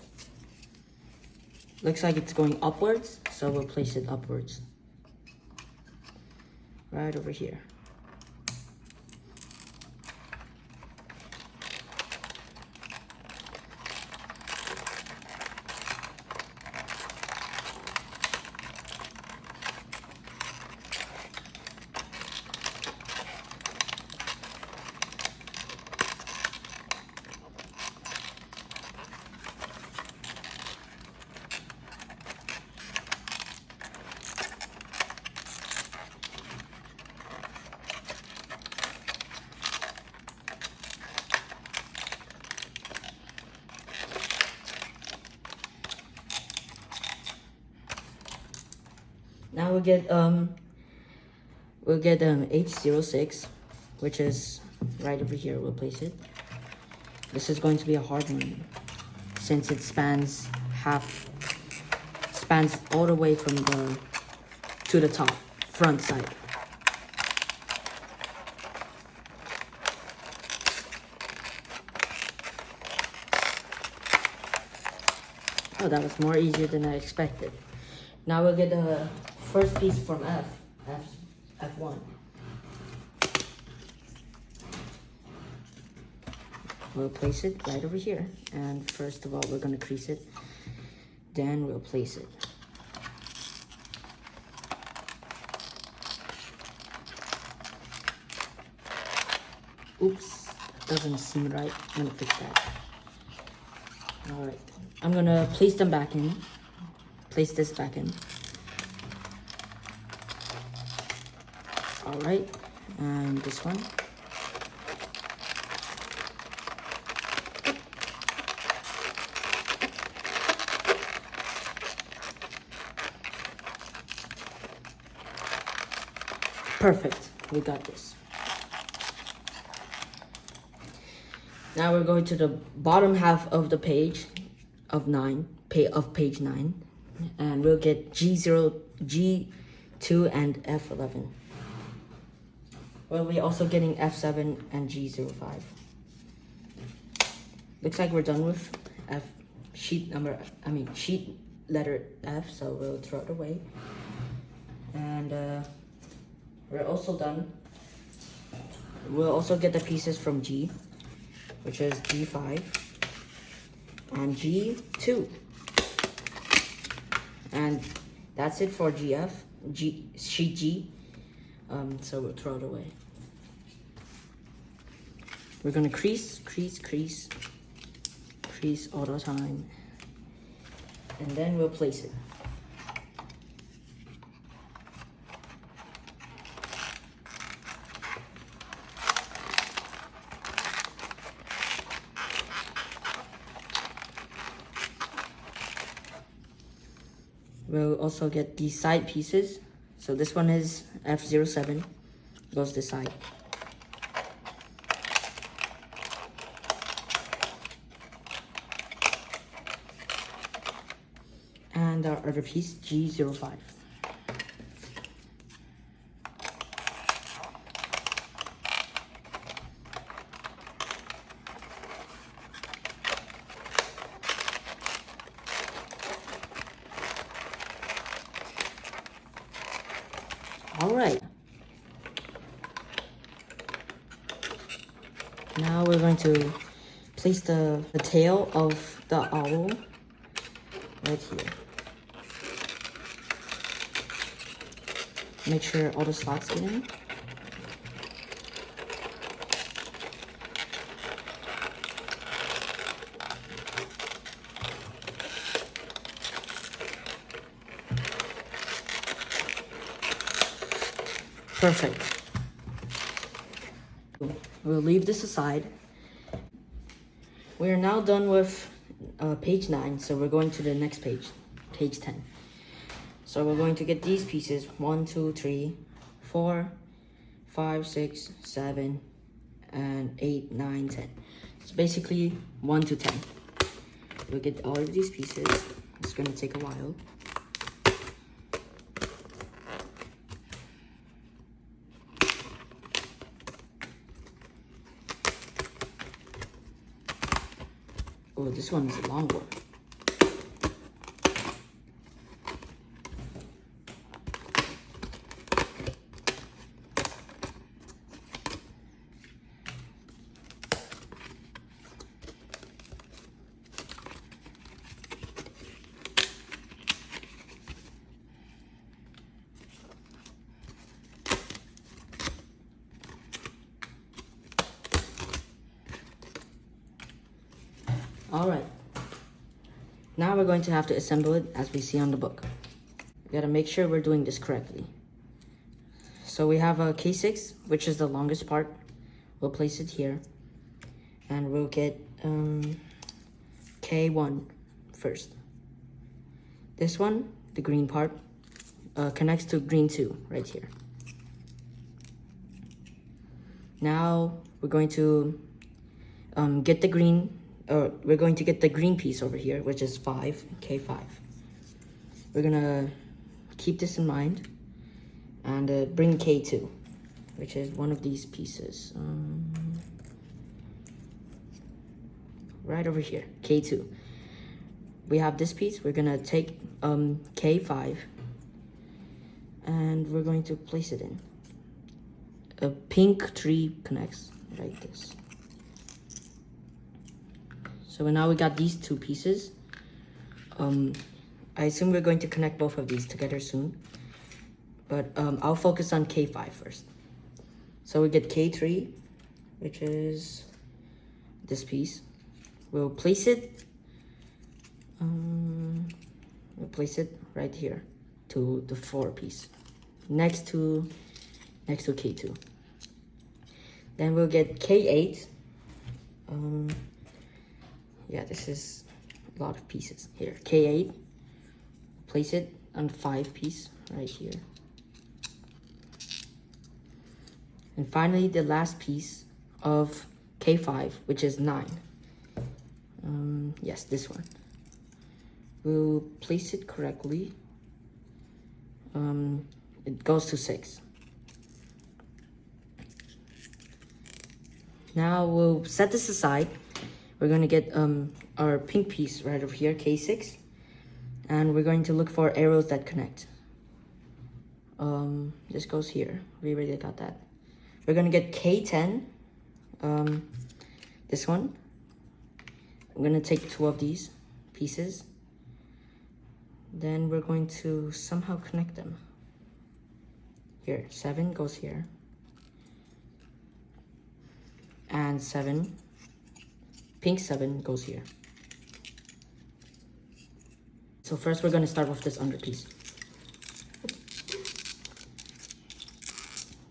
S1: Looks like it's going upwards, so we'll place it upwards. Right over here. Now we'll get H06, which is right over here. We'll place it. This is going to be a hard one since it spans all the way from to the top, front side. Oh, that was more easier than I expected. Now we'll get the first piece from F1. We'll place it right over here. And first of all, we're gonna crease it. Then we'll place it. Oops, that doesn't seem right. I'm gonna fix that. All right, I'm gonna place them back in. Place this back in. All right, and this one. Perfect, we got this. Now we're going to the bottom half of the page of page 9. And we'll get G0, G2, and F11. We'll be also getting F7 and G05. Looks like we're done with sheet letter F, so we'll throw it away. And we're also done. We'll also get the pieces from G, which is G5 and G2. And that's it for sheet G. So we'll throw it away. We're gonna crease all the time. And then we'll place it. We'll also get these side pieces. So this one is F07, goes this side. And our other piece, G05. All right. Now we're going to place the tail of the owl right here. Make sure all the slots get in. Perfect. We'll leave this aside. We are now done with page 9, so we're going to the next page, page 10. So we're going to get these pieces, 1, 2, 3, 4, 5, 6, 7, and 8, 9, 10. It's basically 1 to 10. We'll get all of these pieces. It's gonna take a while. Oh, this one is a long one. Alright, now we're going to have to assemble it as we see on the book. We gotta make sure we're doing this correctly. So we have a K6, which is the longest part. We'll place it here. And we'll get K1 first. This one, the green part, connects to green 2 right here. Now we're going to get the green piece over here, which is 5, K5. We're gonna keep this in mind and bring K2, which is one of these pieces. Right over here, K2. We have this piece, we're gonna take K5 and we're going to place it in. A pink tree connects like this. So now we got these two pieces. I assume we're going to connect both of these together soon. But I'll focus on K5 first. So we get K3, which is this piece. We'll place it. We'll place it right here to the 4 piece, next to K2. Then we'll get K8. Yeah, this is a lot of pieces here. K8, place it on 5 piece right here. And finally, the last piece of K5, which is 9. Yes, this one. We'll place it correctly. It goes to 6. Now we'll set this aside. We're going to get our pink piece right over here, K6. And we're going to look for arrows that connect. This goes here. We already got that. We're going to get K10. This one. I'm going to take 2 of these pieces. Then we're going to somehow connect them. Here, 7 goes here. And 7. Pink 7 goes here. So first we're going to start with this under piece.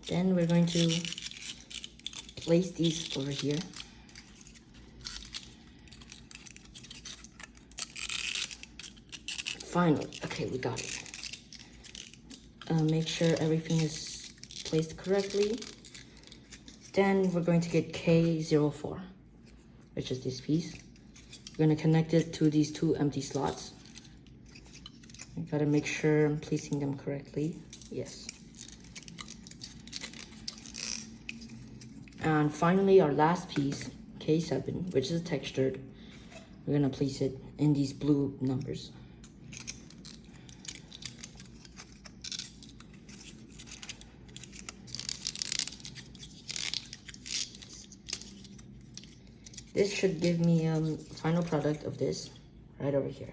S1: Then we're going to place these over here. Finally, okay, we got it. Make sure everything is placed correctly. Then we're going to get K04, which is this piece. We're going to connect it to these 2 empty slots. I gotta make sure I'm placing them correctly. Yes. And finally, our last piece, K7, which is textured. We're gonna place it in these blue numbers. This should give me a final product of this right over here.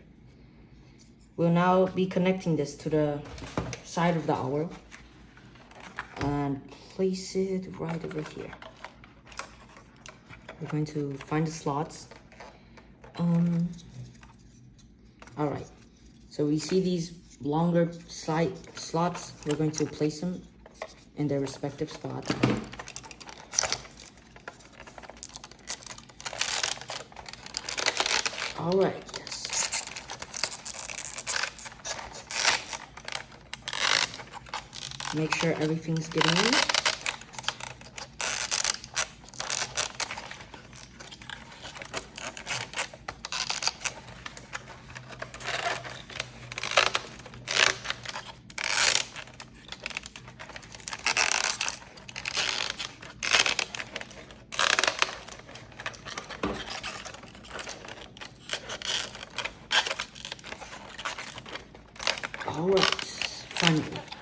S1: We'll now be connecting this to the side of the owl and place it right over here. We're going to find the slots. All right, so we see these longer side slots. We're going to place them in their respective spots. All right, yes. Make sure everything's getting in.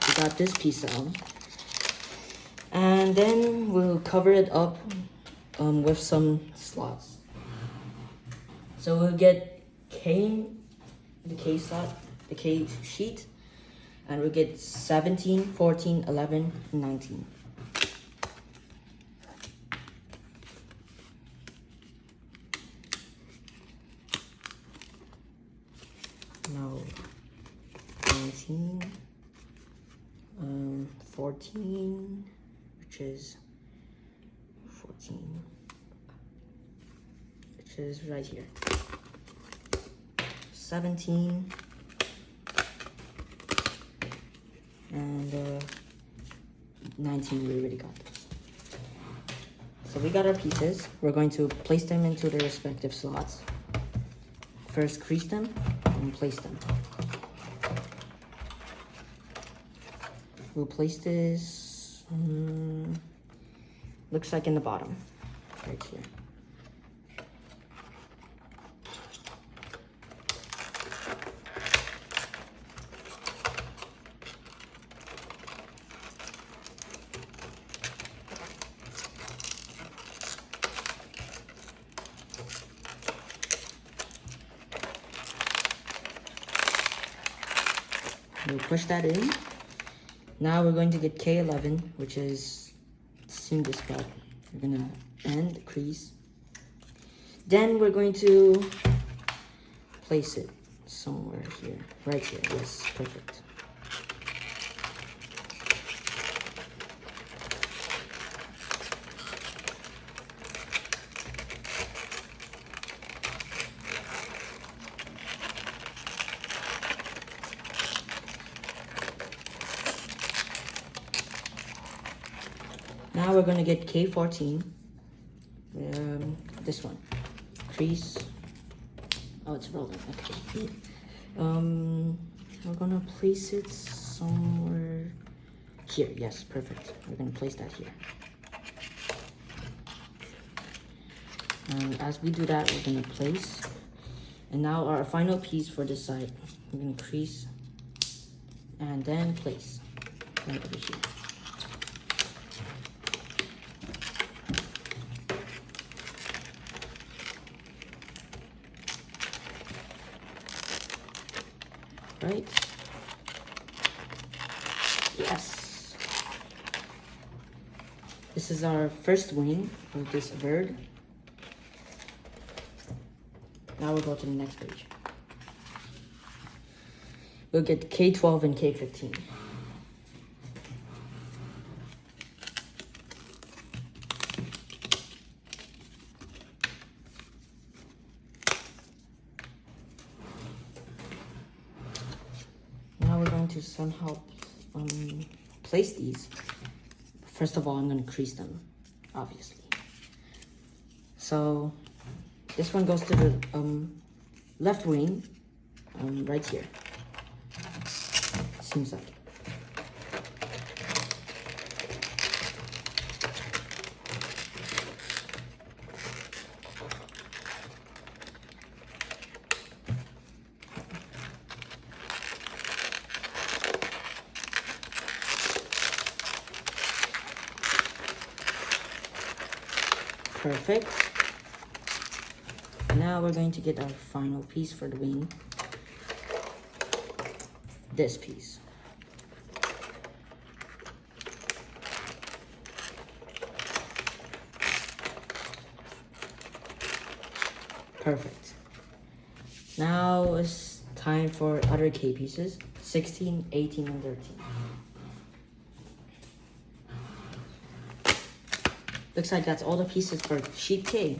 S1: we got this piece out. And then we'll cover it up with some slots. So we'll get the K slot, the K sheet, and we'll get 17, 14, 11, 19. No, 19, 14, which is 14, which is right here. 17, and 19, we already got this. So we got our pieces. We're going to place them into their respective slots. First crease them and place them. We'll place this, looks like in the bottom, right here. We'll push that in. Now we're going to get K11, which is seam this spot. We're gonna end, crease. Then we're going to place it somewhere here, right here. Yes, perfect. Now we're going to get K14, this one, crease, oh it's rolling, okay. We're going to place it somewhere here, yes, perfect. We're going to place that here. And as we do that, we're going to place, and now our final piece for this side, we're going to crease, and then place, right over here. Right? Yes. This is our first wing of this bird. Now we'll go to the next page. We'll get K12 and K15. To somehow place these. First of all, I'm going to crease them, obviously. So this one goes to the left wing, right here. Seems like. Perfect. Now we're going to get our final piece for the wing. This piece. Perfect. Now it's time for other K pieces. 16, 18, and 13. Looks like that's all the pieces for sheet K.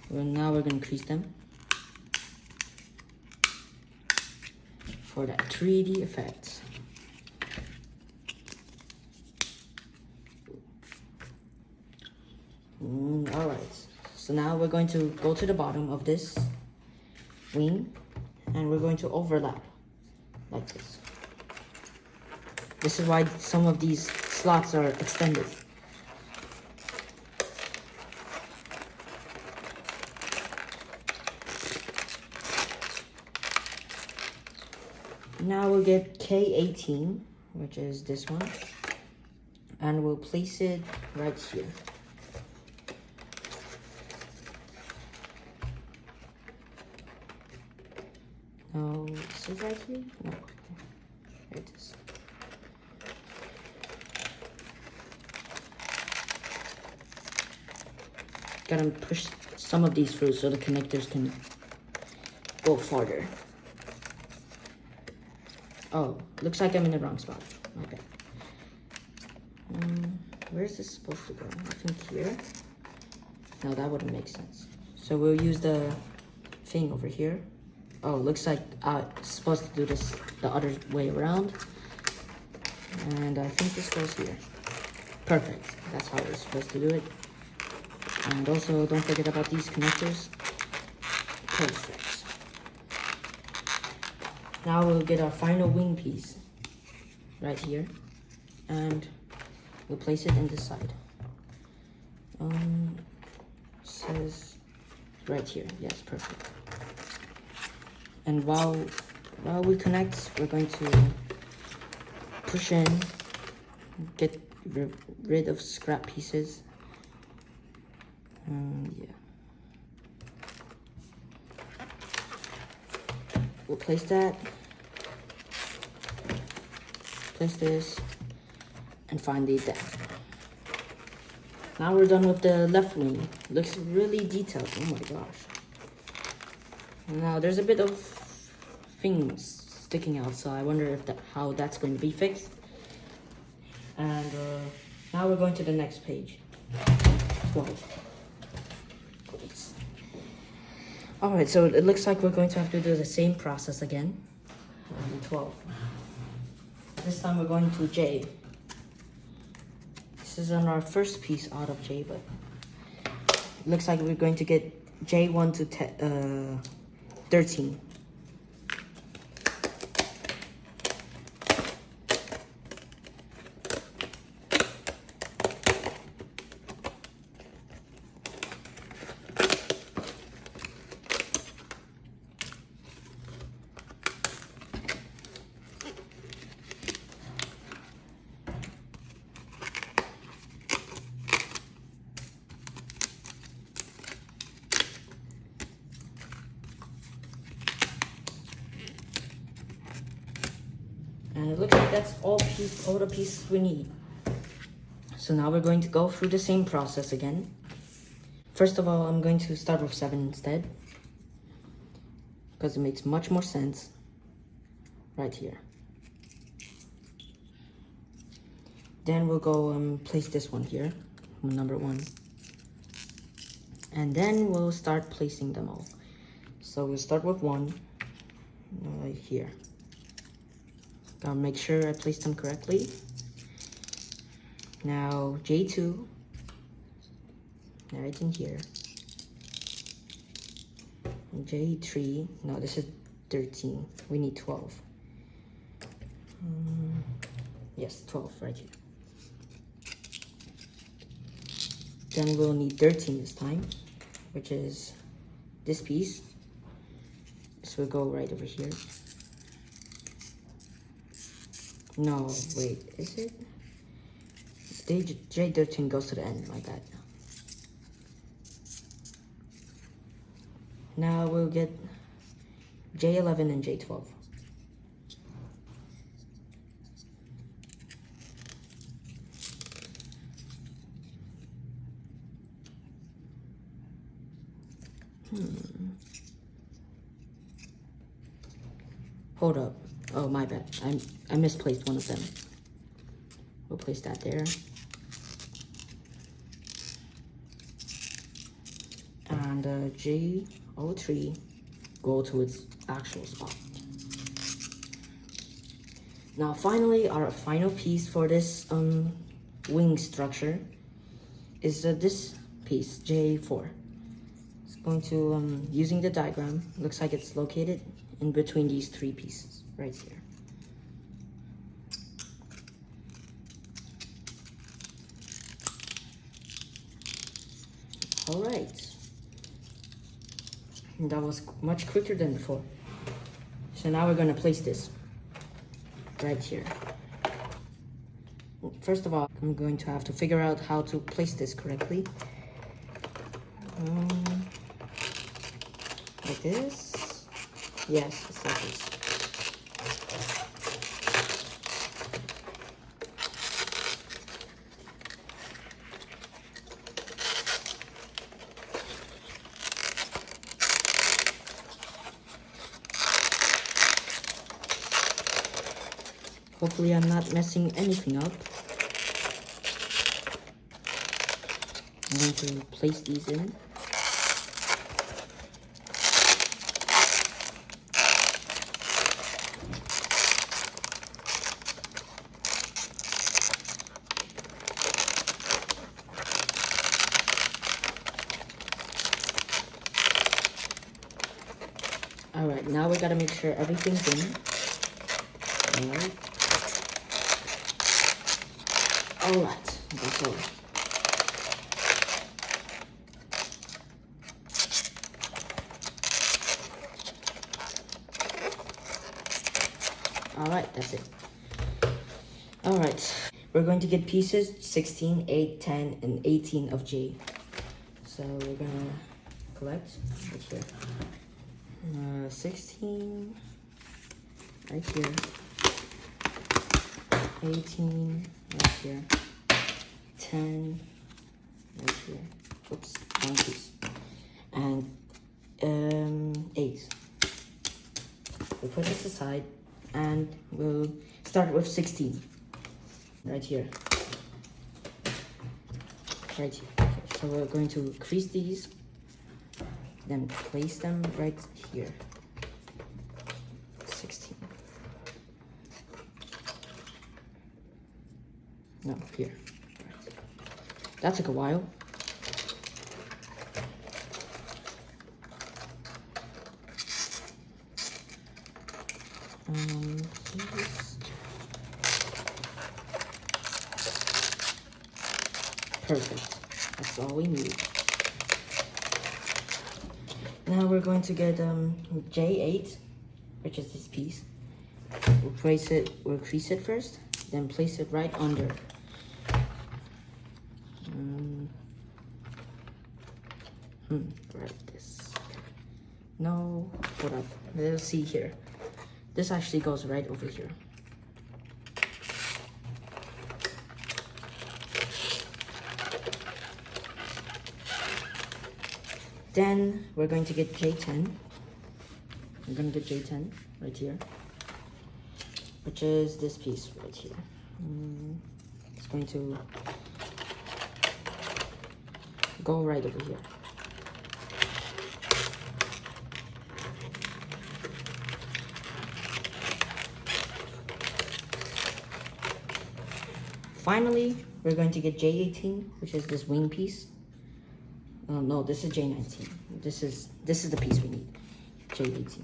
S1: Well, now we're going to crease them for that 3D effect. Alright, so now we're going to go to the bottom of this wing and we're going to overlap like this. This is why some of these slots are extended. Now we'll get K18, which is this one, and we'll place it right here. No, is it right here? No, here it is. Gotta push some of these through so the connectors can go farther. Oh, looks like I'm in the wrong spot. My bad. Where is this supposed to go? I think here. No, that wouldn't make sense. So we'll use the thing over here. Oh, looks like I'm supposed to do this the other way around. And I think this goes here. Perfect. That's how we're supposed to do it. And also, don't forget about these connectors. Perfect. Now we'll get our final wing piece right here, and we'll place it in this side. Says right here. Yes, perfect. And while we connect, we're going to push in, get rid of scrap pieces. Yeah. We'll place that, place this, and finally that. Now we're done with the left wing. Looks really detailed. Oh my gosh. Now there's a bit of things sticking out, so I wonder if how that's going to be fixed. And now we're going to the next page. 12. Alright, so it looks like we're going to have to do the same process again. 12. This time we're going to J. This is on our first piece out of J, but it looks like we're going to get J1 to 13. And it looks like that's all the pieces we need. So now we're going to go through the same process again. First of all, I'm going to start with 7 instead, because it makes much more sense right here. Then we'll go place this one here, number 1. And then we'll start placing them all. So we'll start with 1 here. Gotta make sure I place them correctly. Now J2, right in here. And J3, no, this is 13. We need 12. Yes, 12 right here. Then we'll need 13 this time, which is this piece. So we'll go right over here. No, wait, is it? J13 goes to the end, my bad. Now we'll get J11 and J12. Hold up. Oh, my bad. I misplaced one of them. We'll place that there. And J03 go to its actual spot. Now finally, our final piece for this wing structure is this piece, J4. It's going to, using the diagram, looks like it's located in between these 3 pieces right here. All right. And that was much quicker than before. So now we're going to place this. right here. First of all, I'm going to have to figure out how to place this correctly. Like this. Yes, it's like this. Hopefully I'm not messing anything up. I'm going to place these in. Alright, now we gotta make sure everything's in. Alright. Alright, that's all. Alright, that's it. Alright, we're going to get pieces 16, 8, 10, and 18 of J. So we're gonna collect right here. 16 right here, 18 right here, 10 right here, oops, one piece, and 8. We'll put this aside and we'll start with 16 right here. Right here. Okay, so we're going to crease these, then place them right here. 16. No, here. That took a while. These. Perfect. That's all we need. Now we're going to get J8, which is this piece. We'll crease it first, then place it right under. Right this. No, hold up. Let's see here. This actually goes right over here. Then we're going to get J10. We're going to get J10 right here, which is this piece right here. It's going to go right over here. Finally, we're going to get J18, which is this wing piece. No, this is J19. This is the piece we need. J18.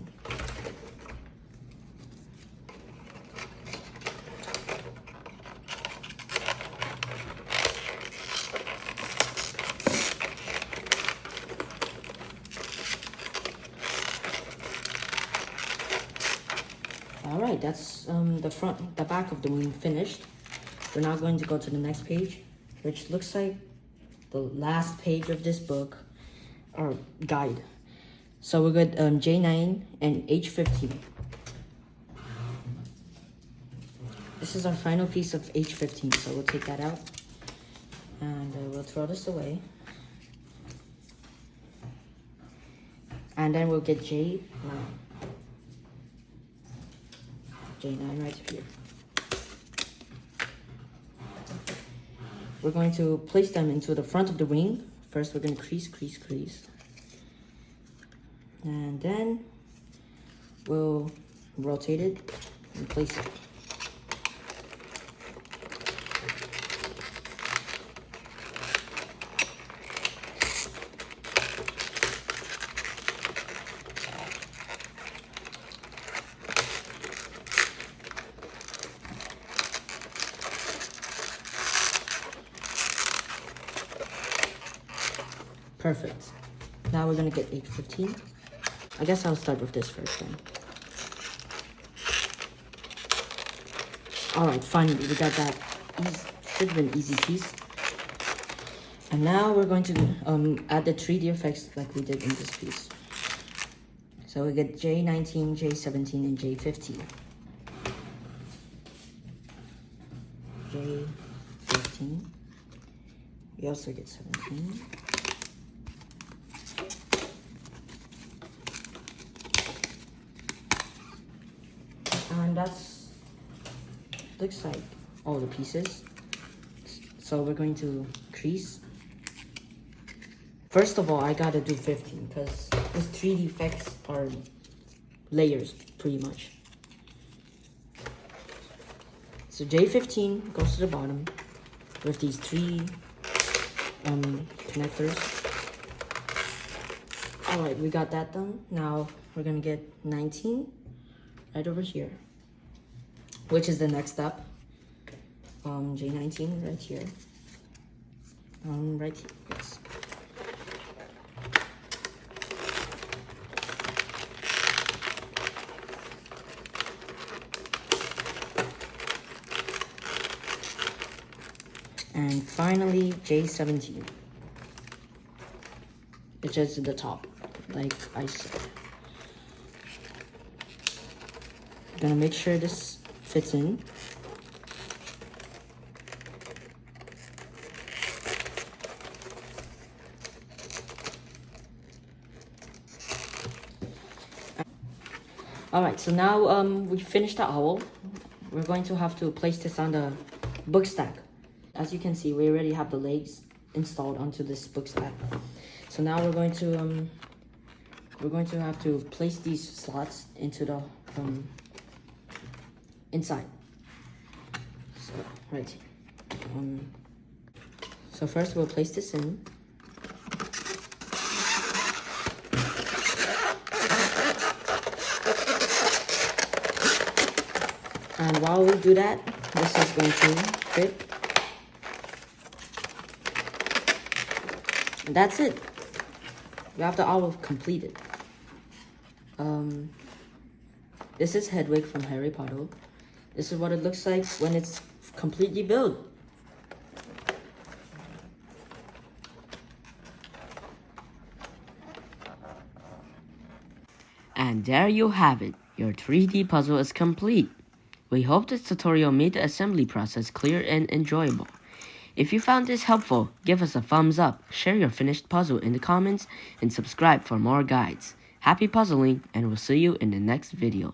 S1: All right, that's the back of the wing finished. We're now going to go to the next page, which looks like the last page of this book or guide. So we got J9 and H15. This is our final piece of H15, so we'll take that out and we'll throw this away. And then we'll get J9. J9 right here. We're going to place them into the front of the wing. First, we're going to crease. And then we'll rotate it and place it. Perfect. Now we're gonna get H15. I guess I'll start with this first then. Alright, finally, we got that. Should have been easy piece. And now we're going to add the 3D effects like we did in this piece. So we get J19, J17, and J15. J15. We also get 17. And that's looks like all the pieces. So we're going to crease. First of all, I gotta do 15 because these 3D effects are layers pretty much. So J15 goes to the bottom with these 3 connectors. Alright, we got that done. Now we're gonna get 19 right over here, which is the next step. J19 right here. Right here, yes. And finally, J17, which is the top, like I said. Gonna make sure this fits in. Alright, so now we finished the owl. We're going to have to place this on the book stack. As you can see, we already have the legs installed onto this book stack. So now we're going to have to place these slots into the inside. So right. So first we'll place this in. And while we do that, this is going to fit. And that's it. We have the owl completed. This is Hedwig from Harry Potter. This is what it looks like when it's completely built. And there you have it. Your 3D puzzle is complete. We hope this tutorial made the assembly process clear and enjoyable. If you found this helpful, give us a thumbs up, share your finished puzzle in the comments, and subscribe for more guides. Happy puzzling, and we'll see you in the next video.